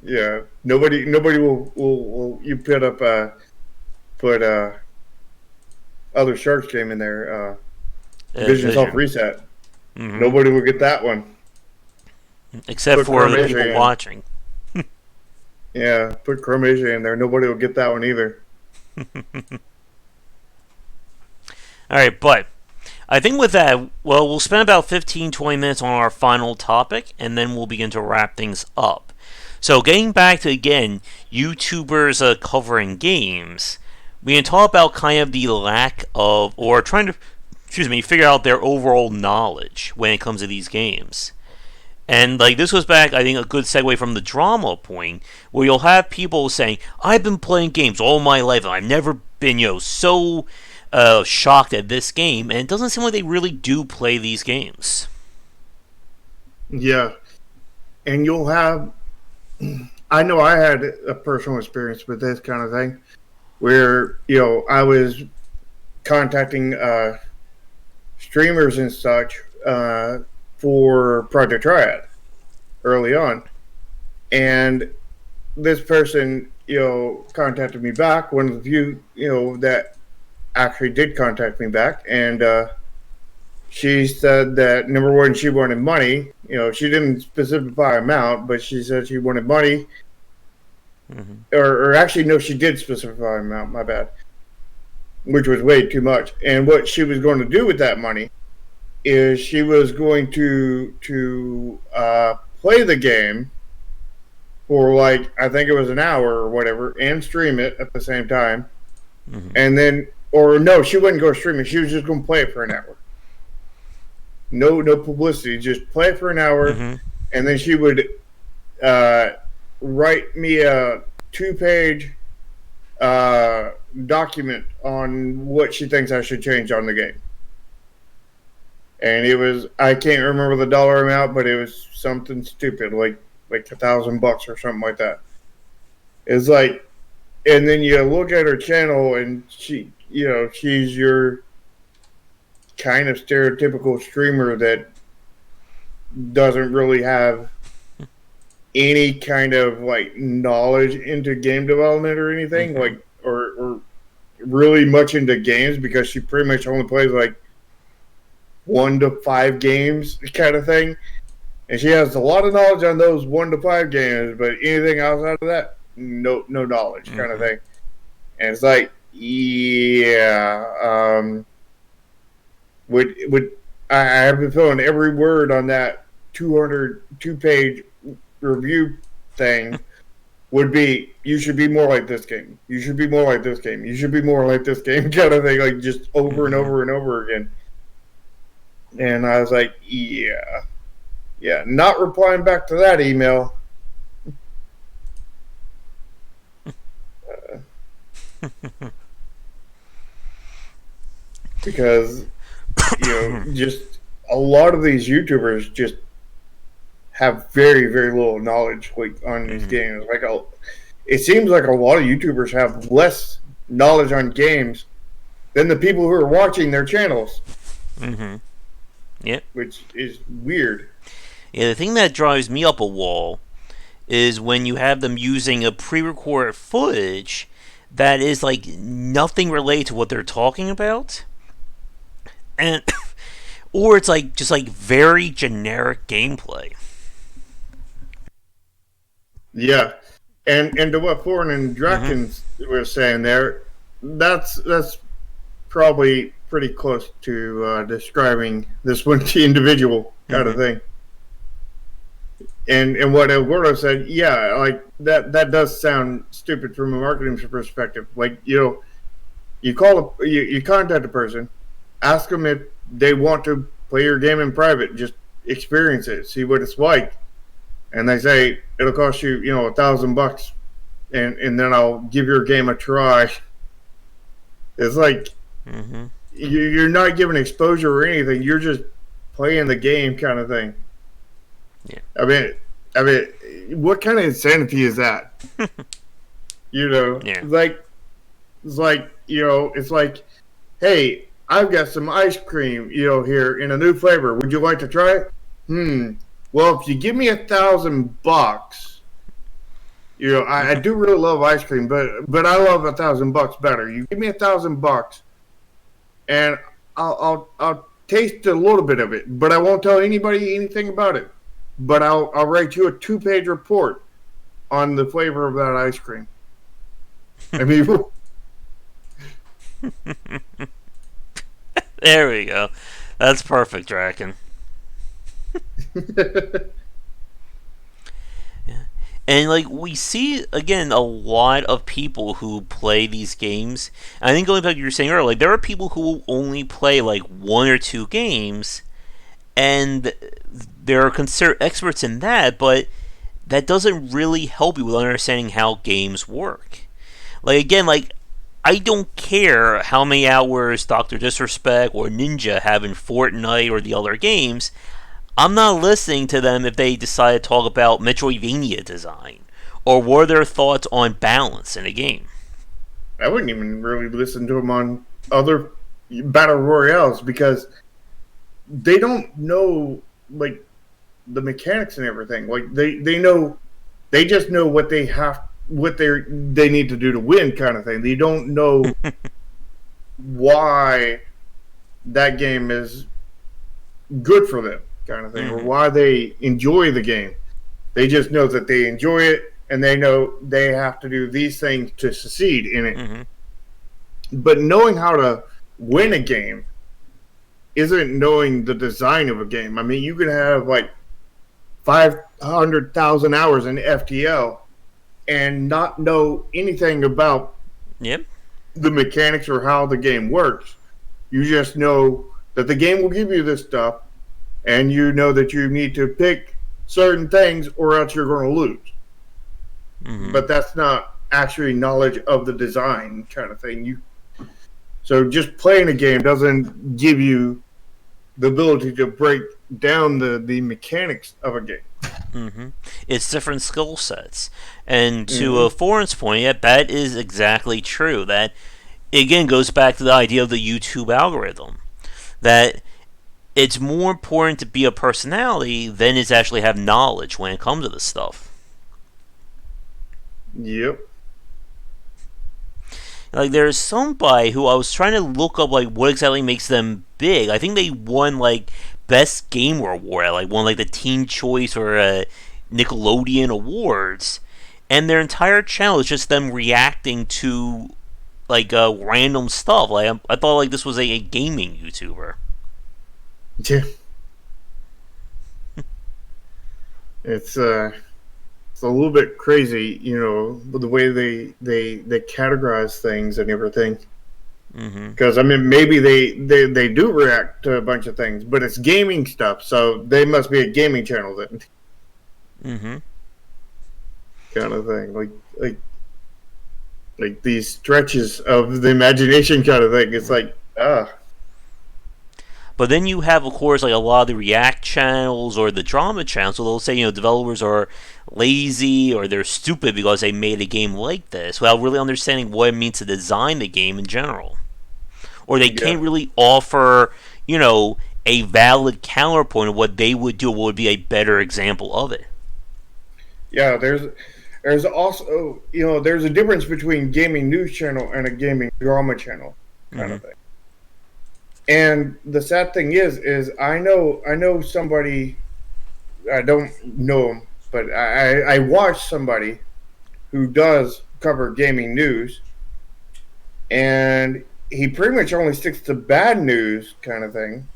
Yeah, nobody will you put other Sharks game in there. Vision Self Reset. Mm-hmm. Nobody will get that one. Except put for the people watching. Yeah, put Chromasia in there. Nobody will get that one either. Alright, but I think with that, well, we'll spend about 15-20 minutes on our final topic, and then we'll begin to wrap things up. So getting back to, again, YouTubers covering games, we can talk about kind of the lack of, or trying to, figure out their overall knowledge when it comes to these games. And like this was back, I think, a good segue from the drama point, where you'll have people saying, I've been playing games all my life, and I've never been, so shocked at this game, and it doesn't seem like they really do play these games. Yeah. And you'll have, I know I had a personal experience with this kind of thing, where, I was contacting streamers and such, for Project Triad early on, and this person contacted me back, one of the few that actually did contact me back, and she said that, number one, she wanted money. She didn't specify amount, but she said she wanted money. Mm-hmm. Or actually, no, she did specify amount, my bad, which was way too much. And what she was going to do with that money is she was going to play the game for, like, I think it was an hour or whatever, and stream it at the same time. Mm-hmm. And then, or no, she wouldn't go stream it. She was just going to play it for an hour. No publicity, just play it for an hour. Mm-hmm. And then she would write me a 2-page document on what she thinks I should change on the game. And it was, I can't remember the dollar amount, but it was something stupid, like $1,000 or something like that. It's like, and then you look at her channel, and she, she's your kind of stereotypical streamer that doesn't really have any kind of like knowledge into game development or anything, mm-hmm. like or really much into games, because she pretty much only plays like 1 to 5 games kind of thing, and she has a lot of knowledge on those 1 to 5 games, but anything outside of that, no knowledge, mm-hmm. kind of thing. And it's like, would I have been feeling every word on that 202-page review thing would be, you should be more like this game, you should be more like this game, you should be more like this game, kind of thing, like just over mm-hmm. and over and over again. And I was like, yeah, not replying back to that email. Because, just a lot of these YouTubers just have very, very little knowledge like on these mm-hmm. games. Like, it seems like a lot of YouTubers have less knowledge on games than the people who are watching their channels. Mm-hmm. Yep. Which is weird. Yeah, the thing that drives me up a wall is when you have them using a pre-recorded footage that is like nothing related to what they're talking about, and or it's like just like very generic gameplay. Yeah, and to what Foreign and Drakens mm-hmm. were saying there, that's probably pretty close to describing this one individual kind mm-hmm. of thing. And what Eduardo said, yeah, like that does sound stupid from a marketing perspective. Like, you contact a person, ask them if they want to play your game in private, just experience it, see what it's like, and they say it'll cost you, $1,000, and then I'll give your game a try. It's like mm-hmm. you're not giving exposure or anything. You're just playing the game, kind of thing. Yeah. I mean, what kind of insanity is that? Yeah. Like, It's like, it's like, hey, I've got some ice cream, here in a new flavor. Would you like to try it? Well, if you give me $1,000, I do really love ice cream, but I love $1,000 better. You give me $1,000, and I'll taste a little bit of it, but I won't tell anybody anything about it. But I'll write you a 2-page report on the flavor of that ice cream. I mean, There we go. That's perfect, Draken. Yeah. And like we see again a lot of people who play these games. And I think going back to what you were saying earlier, like there are people who will only play like 1 or 2 games, and they're considered experts in that, but that doesn't really help you with understanding how games work. Like again, like I don't care how many hours Doctor Disrespect or Ninja have in Fortnite or the other games. I'm not listening to them if they decide to talk about Metroidvania design or what are their thoughts on balance in a game. I wouldn't even really listen to them on other battle royales because they don't know like the mechanics and everything. Like they just know what they need to do to win, kind of thing. They don't know why that game is good for them, kind of thing, or why they enjoy the game. They just know that they enjoy it, and they know they have to do these things to succeed in it. But knowing how to win a game isn't knowing the design of a game. I mean, you can have like 500,000 hours in FTL and not know anything about the mechanics or how the game works. You just know that the game will give you this stuff, and you know that you need to pick certain things or else you're going to lose. But that's not actually knowledge of the design, kind of thing. So just playing a game doesn't give you the ability to break down the mechanics of a game. It's different skill sets. And to a Foreign's point, that is exactly true. That, again, goes back to the idea of the YouTube algorithm. That it's more important to be a personality than is actually have knowledge when it comes to this stuff. Yep. Like, there's somebody who I was trying to look up, like, what exactly makes them big. I think they won, like, Best Gamer Award, like, won, like, the Teen Choice or Nickelodeon Awards. And their entire channel is just them reacting to, like, random stuff. Like, I thought, like, this was a gaming YouTuber. Yeah. It's a little bit crazy, the way they categorize things and everything. Because I mean, maybe they do react to a bunch of things, but it's gaming stuff, so they must be a gaming channel then. Kind of thing, like these stretches of the imagination, kind of thing. It's like But then you have, of course, like a lot of the React channels or the drama channels. So they'll say, developers are lazy or they're stupid because they made a game like this, without really understanding what it means to design the game in general. Or they can't really offer, a valid counterpoint of what they would do, what would be a better example of it. Yeah, there's also, there's a difference between gaming news channel and a gaming drama channel, kind of thing. And the sad thing is I know somebody, I don't know him, but I watch somebody who does cover gaming news, and he pretty much only sticks to bad news, kind of thing,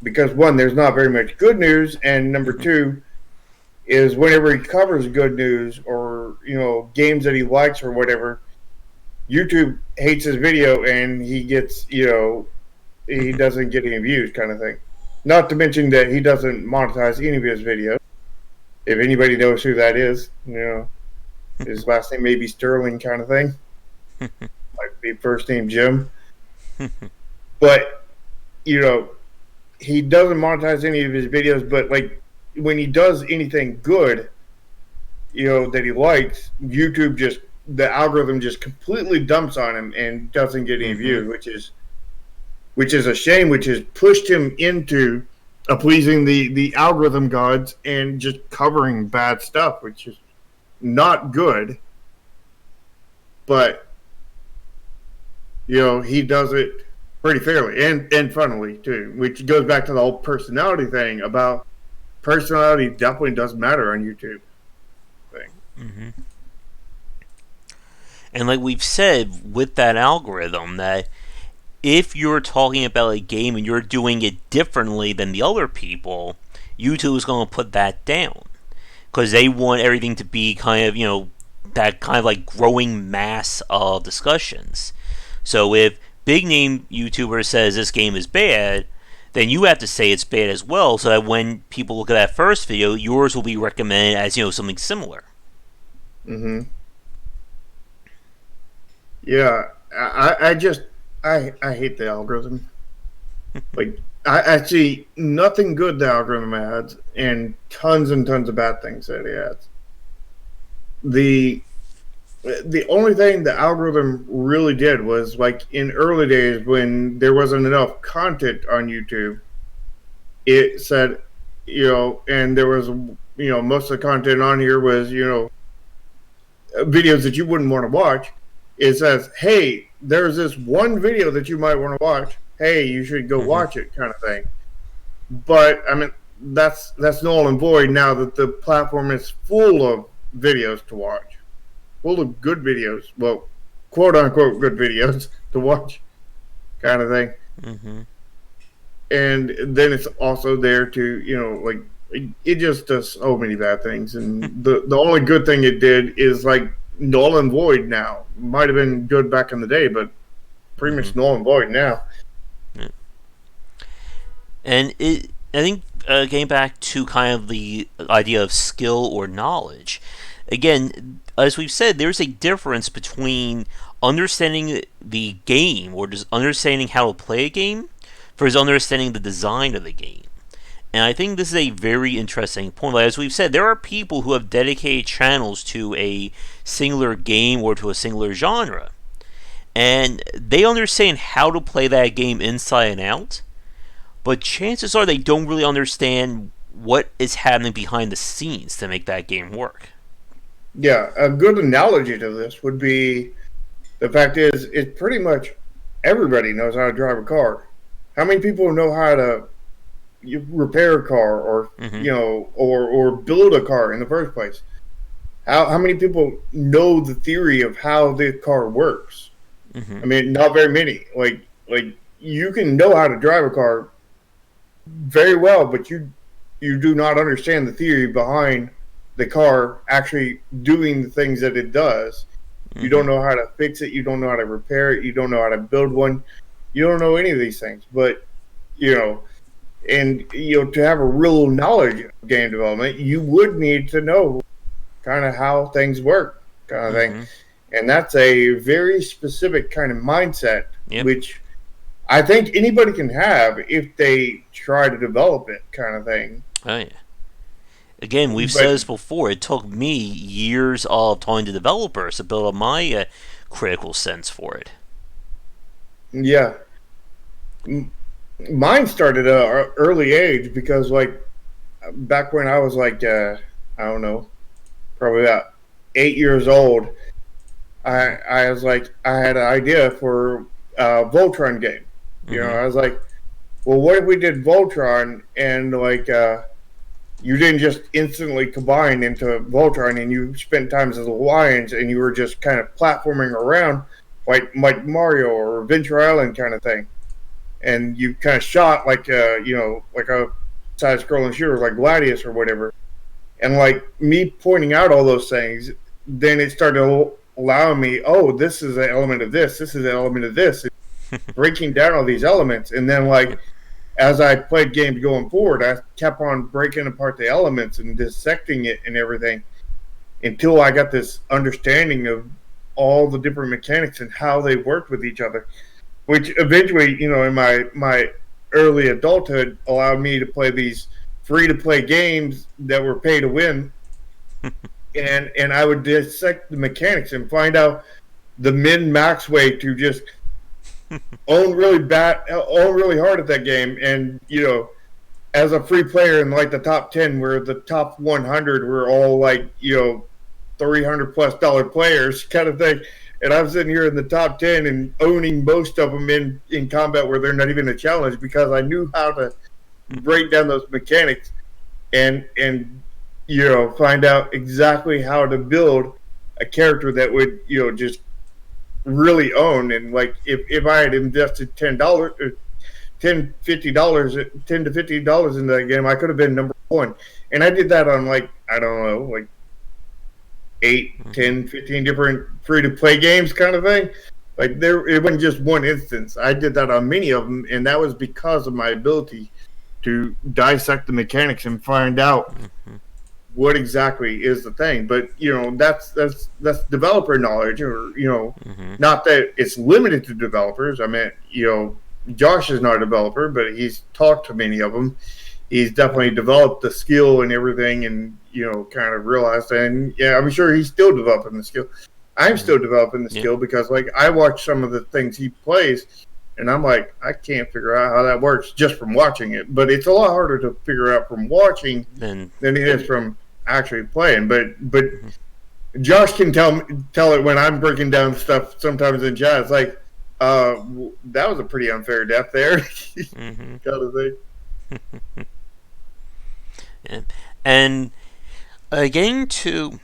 because one, there's not very much good news, and number two is whenever he covers good news or games that he likes or whatever, YouTube hates his video and he gets he doesn't get any views, kind of thing. Not to mention that he doesn't monetize any of his videos. If anybody knows who that is, his last name may be Sterling, kind of thing. Might be first name Jim. But, he doesn't monetize any of his videos, but like when he does anything good, that he likes, YouTube just the algorithm just completely dumps on him and doesn't get any views, which is a shame, which has pushed him into pleasing the algorithm gods and just covering bad stuff, which is not good. But he does it pretty fairly and funnily too, which goes back to the whole personality thing about personality definitely does matter on YouTube thing. Mm-hmm. And like we've said with that algorithm, that if you're talking about a game and you're doing it differently than the other people, YouTube is going to put that down because they want everything to be kind of, that kind of like growing mass of discussions. So if big name YouTuber says this game is bad, then you have to say it's bad as well, so that when people look at that first video, yours will be recommended as something similar. Mm-hmm. Yeah, I hate the algorithm. Like I see nothing good the algorithm adds, and tons of bad things that it adds. The only thing the algorithm really did was, like, in early days when there wasn't enough content on YouTube, it said, and there was, most of the content on here was, videos that you wouldn't want to watch. It says, hey, there's this one video that you might want to watch. Hey, you should go watch it, kind of thing. But, I mean, that's null and void now that the platform is full of videos to watch. Full of good videos, well, quote unquote good videos to watch, kind of thing. Mm-hmm. And then it's also there to, like, it just does so many bad things. And the only good thing it did is, like, null and void now. Might have been good back in the day, but pretty much null and void now. Yeah. And I think getting back to kind of the idea of skill or knowledge, again, as we've said, there's a difference between understanding the game or just understanding how to play a game versus understanding the design of the game. And I think this is a very interesting point. Like, as we've said, there are people who have dedicated channels to a singular game or to a singular genre. And they understand how to play that game inside and out. But chances are they don't really understand what is happening behind the scenes to make that game work. Yeah, a good analogy to this would be the fact is it's pretty much everybody knows how to drive a car. How many people know how to repair a car or or build a car in the first place? How many people know the theory of how the car works? I mean, not very many. Like you can know how to drive a car very well, but you do not understand the theory behind the car actually doing the things that it does. You don't know how to fix it. You don't know how to repair it. You don't know how to build one. You don't know any of these things. But, and, to have a real knowledge of game development, you would need to know kind of how things work, kind of thing. And that's a very specific kind of mindset, which I think anybody can have if they try to develop it, kind of thing. Oh, yeah. Again, we've said this before. It took me years of talking to developers to build up my critical sense for it. Yeah. Mine started at an early age because, like, back when I was, like, I don't know, probably about 8 years old, I was like, I had an idea for a Voltron game. I was like, well, what if we did Voltron and, like, you didn't just instantly combine into Voltron and you spent time as the Lions and you were just kind of platforming around like Mario or Adventure Island kind of thing. And you kind of shot like like a side-scrolling shooter like Gladius or whatever. And like me pointing out all those things, then it started allowing me, oh, this is an element of this is an element of this. Breaking down all these elements. And then like as I played games going forward, I kept on breaking apart the elements and dissecting it and everything until I got this understanding of all the different mechanics and how they worked with each other, which eventually, in my early adulthood allowed me to play these free-to-play games that were pay-to-win and I would dissect the mechanics and find out the min max way to just own really hard at that game. And as a free player in like the top 10, where the top 100 were all like $300+ players kind of thing. And I'm sitting here in the top 10 and owning most of them in combat where they're not even a challenge, because I knew how to break down those mechanics and find out exactly how to build a character that would just really own. And like if I had invested $10 $10 to $50 into that game, I could have been number one. And I did that on like, I don't know, like 8, 10, 15 different free-to-play games kind of thing. Like it wasn't just one instance. I did that on many of them, and that was because of my ability to dissect the mechanics and find out what exactly is the thing. But that's developer knowledge, or not that it's limited to developers. I mean, Josh is not a developer, but he's talked to many of them. He's definitely developed the skill and everything, and kind of realized. And yeah, I'm sure he's still developing the skill. I'm still developing the skill, because like I watch some of the things he plays, and I'm like, I can't figure out how that works just from watching it. But it's a lot harder to figure out from watching than it is from actually playing. But Josh can tell it when I'm breaking down stuff sometimes in chat. It's like, that was a pretty unfair death there, kind of thing. Yeah. And getting to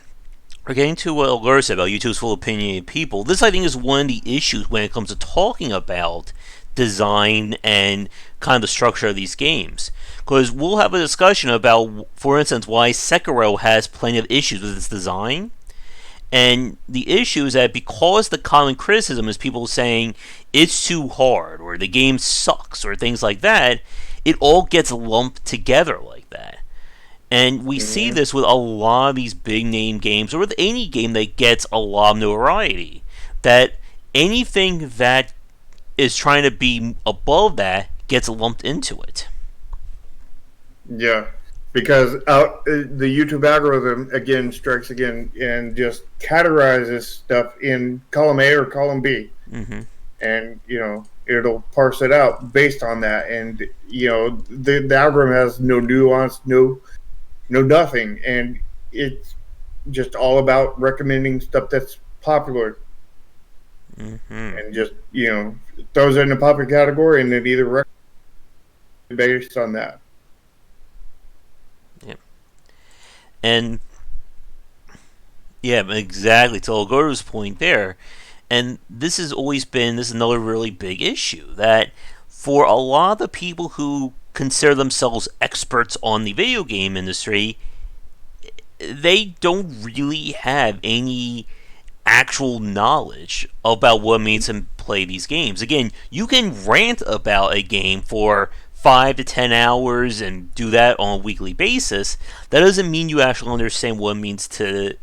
what Laura said about YouTube's full opinionated people, this I think is one of the issues when it comes to talking about design and kind of the structure of these games. Because we'll have a discussion about, for instance, why Sekiro has plenty of issues with its design. And the issue is that because the common criticism is people saying it's too hard, or the game sucks, or things like that, it all gets lumped together like that. And we see this with a lot of these big name games, or with any game that gets a lot of notoriety. That anything that is trying to be above that gets lumped into it. Yeah, because the YouTube algorithm again strikes again and just categorizes stuff in column A or column B, and it'll parse it out based on that. And the algorithm has no nuance, no nothing, and it's just all about recommending stuff that's popular, and just throws it in a popular category, and it either recommends based on that. And yeah, exactly. To Algoto's point there, and this has always been another really big issue, that for a lot of the people who consider themselves experts on the video game industry, they don't really have any actual knowledge about what it means to play these games. Again, you can rant about a game for 5 to 10 hours and do that on a weekly basis. That doesn't mean you actually understand what it means to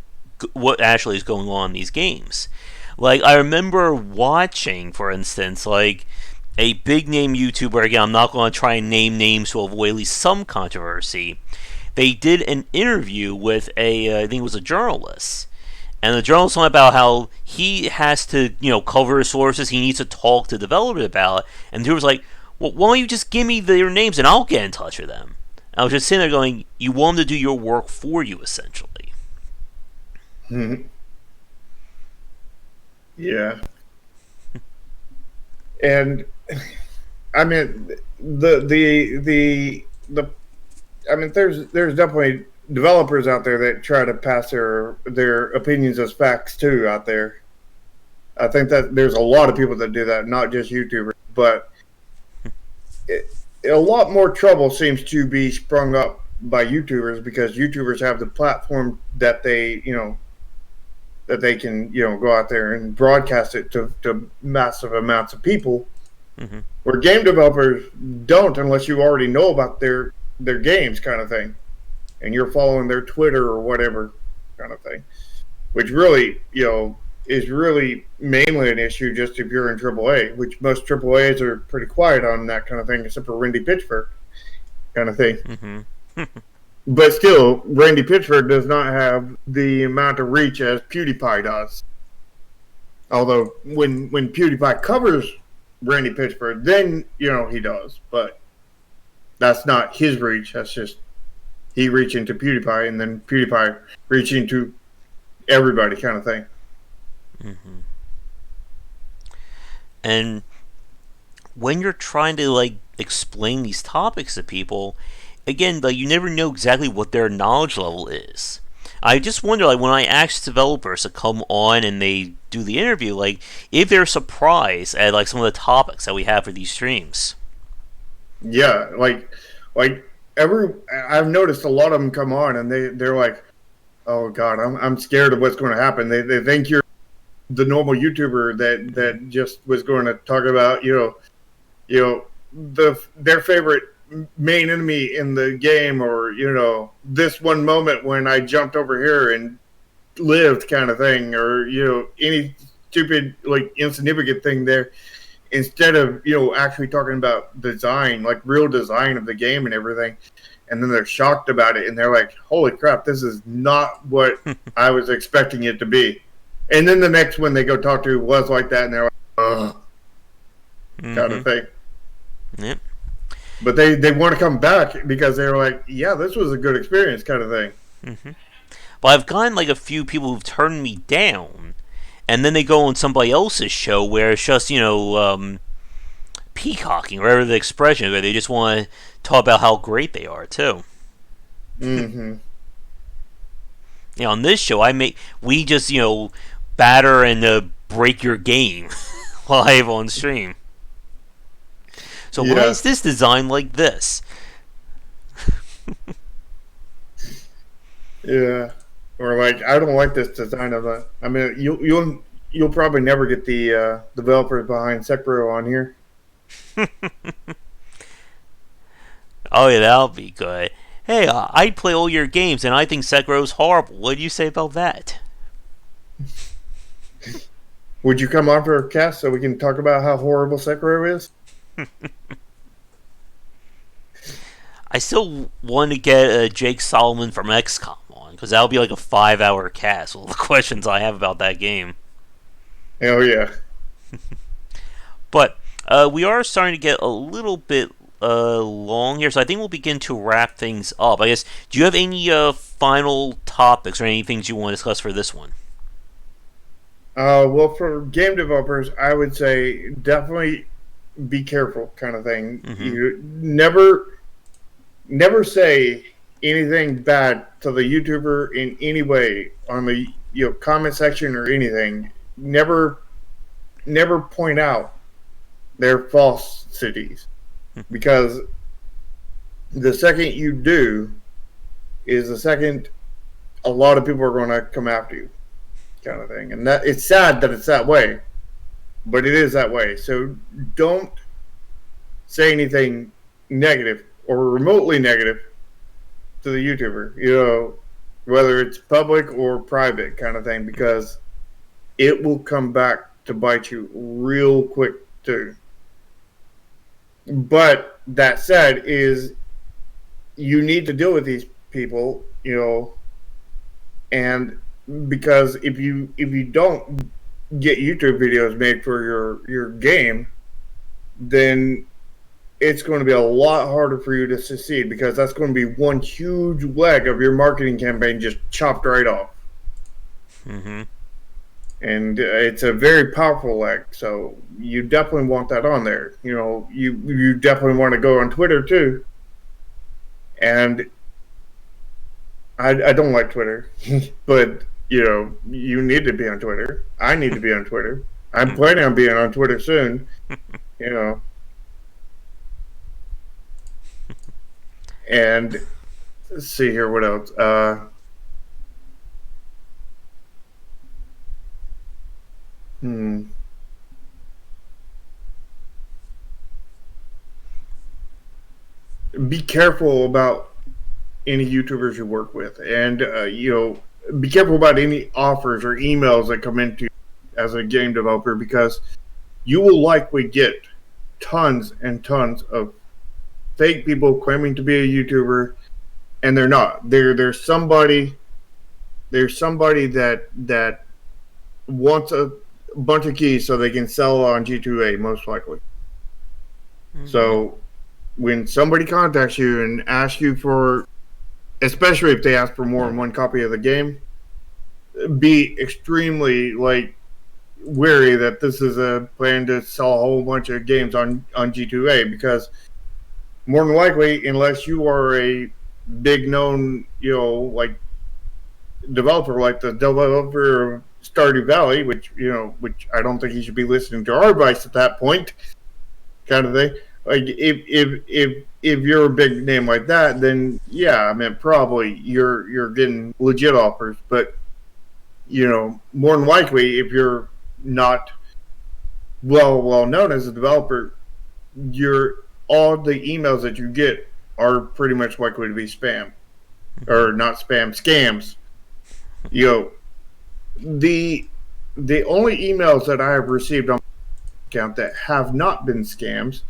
what actually is going on in these games. Like, I remember watching, for instance, like a big name YouTuber, again, I'm not going to try and name names to avoid at least some controversy. They did an interview with I think it was a journalist. And the journalist talking about how he has to, cover his sources, he needs to talk to developers about it. And he was like, well, why don't you just give me their names and I'll get in touch with them? I was just sitting there going, you want them to do your work for you, essentially. Yeah. And I mean, there's definitely developers out there that try to pass their opinions as facts too out there. I think that there's a lot of people that do that, not just YouTubers, but a lot more trouble seems to be sprung up by YouTubers, because YouTubers have the platform that they can go out there and broadcast it to massive amounts of people, where game developers don't, unless you already know about their games kind of thing, and you're following their Twitter or whatever kind of thing, which really is really mainly an issue just if you're in AAA, which most AAAs are pretty quiet on that kind of thing, except for Randy Pitchford kind of thing. But still, Randy Pitchford does not have the amount of reach as PewDiePie does. Although when PewDiePie covers Randy Pitchford, then he does. But that's not his reach. That's just he reaching to PewDiePie, and then PewDiePie reaching to everybody, kind of thing. Mm-hmm. And when you're trying to explain these topics to people, again, you never know exactly what their knowledge level is. I just wonder, when I ask developers to come on and they do the interview, if they're surprised at some of the topics that we have for these streams. Yeah, I've noticed a lot of them come on and they're like, "Oh God, I'm scared of what's going to happen." They think you're the normal YouTuber that just was going to talk about their favorite main enemy in the game, or this one moment when I jumped over here and lived, kind of thing, or any stupid insignificant thing there, instead of actually talking about design, real design of the game and everything. And then they're shocked about it and they're like, holy crap, this is not what I was expecting it to be. And then the next one they go talk to was like that, and they're like, ugh, kind of thing. Yep. But they want to come back because they're like, yeah, this was a good experience, kind of thing. Mm-hmm. Well, I've gotten a few people who've turned me down, and then they go on somebody else's show where it's just peacocking, or whatever the expression is, where they just want to talk about how great they are too. Mm-hmm. On this show, we just batter and break your game live on stream. So why is this design like this? Yeah, or I don't like this design of it. I mean, you'll probably never get the developers behind Sekiro on here. Oh yeah, that'll be good. Hey, I play all your games and I think Sekiro's horrible. What do you say about that? Would you come on for a cast so we can talk about how horrible Sekiro is? I still want to get Jake Solomon from XCOM on, because that'll be a 5-hour cast with all the questions I have about that game. Oh yeah. But we are starting to get a little bit long here, so I think we'll begin to wrap things up. I guess, do you have any final topics or any things you want to discuss for this one? Well, for game developers, I would say definitely be careful, kind of thing. Mm-hmm. You never say anything bad to the YouTuber in any way on the comment section or anything. Never point out their falsities, because the second you do is the second a lot of people are going to come after you, kind of thing. And that it's sad that it's that way, but it is that way. So don't say anything negative or remotely negative to the YouTuber, whether it's public or private, kind of thing, because it will come back to bite you real quick too. But that said, is you need to deal with these people, and because if you don't get YouTube videos made for your game, then it's going to be a lot harder for you to succeed, because that's going to be one huge leg of your marketing campaign just chopped right off. Mm-hmm. And it's a very powerful leg, so you definitely want that on there. You definitely want to go on Twitter too. And I don't like Twitter, but you need to be on Twitter. I need to be on Twitter. I'm planning on being on Twitter soon. And let's see here, what else? Be careful about any YouTubers you work with, and be careful about any offers or emails that come into you as a game developer, because you will likely get tons and tons of fake people claiming to be a YouTuber and they're not. There's somebody that wants a bunch of keys so they can sell on G2A, most likely. Mm-hmm. So when somebody contacts you and asks you for, especially if they ask for more than one copy of the game, be extremely wary that this is a plan to sell a whole bunch of games on G2A, because more than likely, unless you are a big known, developer, like the developer of Stardew Valley, which I don't think he should be listening to our advice at that point, kind of thing. Like if you're a big name like that, then yeah, I mean probably you're getting legit offers. But more than likely, if you're not well known as a developer, all the emails that you get are pretty much likely to be spam, or not spam, scams. The only emails that I have received on my account that have not been scams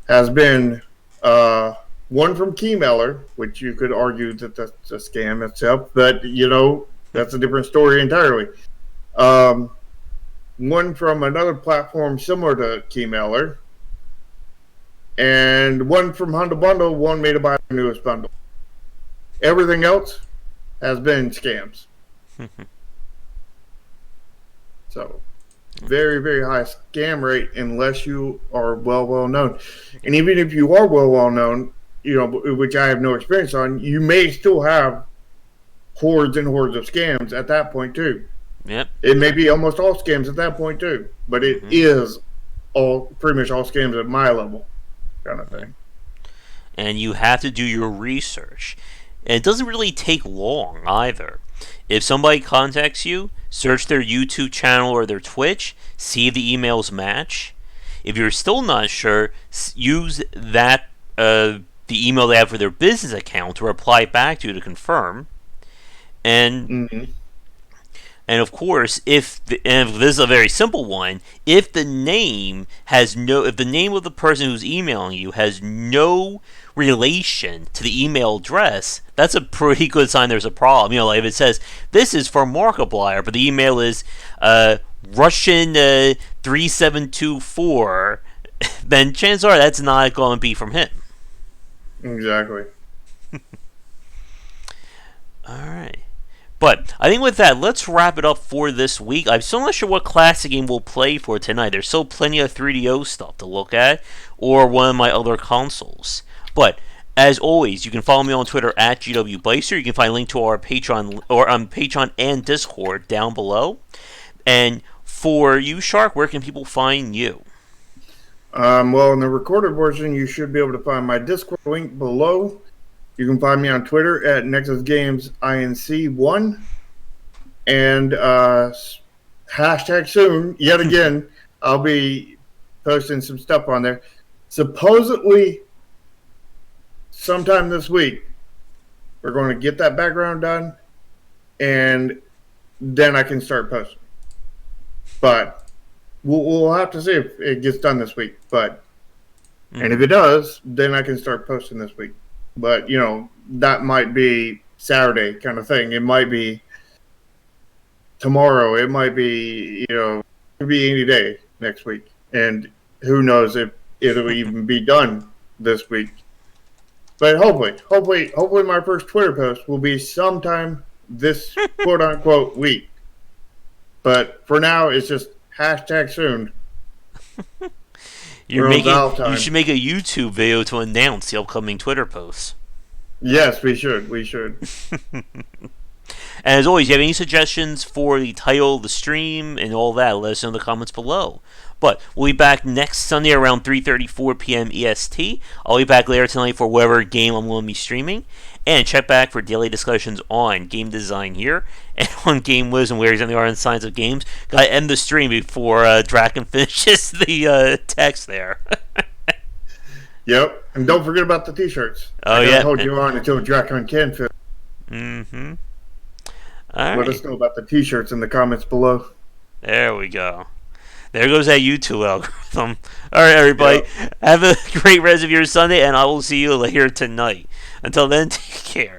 has been one from Keymailer, which you could argue that that's a scam itself, but that's a different story entirely. One from another platform similar to Keymailer, and one from Humble Bundle wanting me to buy the newest bundle. Everything else has been scams. So, very, very high scam rate unless you are well known. And even if you are well known, which I have no experience on, you may still have hordes and hordes of scams at that point too. Yep. It may be almost all scams at that point too, but it is pretty much all scams at my level, kind of thing. And you have to do your research. And it doesn't really take long either. If somebody contacts you, search their YouTube channel or their Twitch, see if the emails match. If you're still not sure, use that the email they have for their business account to reply back to confirm. And and of course, if this is a very simple one, if the name of the person who's emailing you has no relation to the email address, that's a pretty good sign there's a problem. Like if it says this is from Markiplier, but the email is Russian 3724, then chances are that's not going to be from him. Exactly. All right. But I think with that, let's wrap it up for this week. I'm still not sure what classic game we'll play for tonight. There's still plenty of 3DO stuff to look at, or one of my other consoles. But as always, you can follow me on Twitter at GW Bycer. You can find a link to our Patreon Patreon and Discord down below. And for you, Shark, where can people find you? Well, in the recorded version, you should be able to find my Discord link below. You can find me on Twitter at NexusGamesINC1. And hashtag soon, yet again, I'll be posting some stuff on there. Supposedly, sometime this week, we're going to get that background done, and then I can start posting. But we'll have to see if it gets done this week. But and if it does, then I can start posting this week. But, that might be Saturday kind of thing. It might be tomorrow. It might be, it could be any day next week. And who knows if it'll even be done this week. But hopefully my first Twitter post will be sometime this quote-unquote week. But for now, it's just hashtag soon. You should make a YouTube video to announce the upcoming Twitter posts. Yes, we should. And as always, you have any suggestions for the title, the stream, and all that, let us know in the comments below. But we'll be back next Sunday around 3:34 p.m. EST. I'll be back later tonight for whatever game I'm going to be streaming. And check back for daily discussions on game design here and on game wisdom, where he's in the art and science of games. Gotta end the stream before Draken finishes the text there. Yep, and don't forget about the t-shirts. Oh, yeah. Hold you on until Draken can fit. Mm-hmm. Let us know about the t-shirts in the comments below. There we go. There goes that YouTube algorithm. All right, everybody. Yep. Have a great rest of your Sunday, and I will see you later tonight. Until then, take care.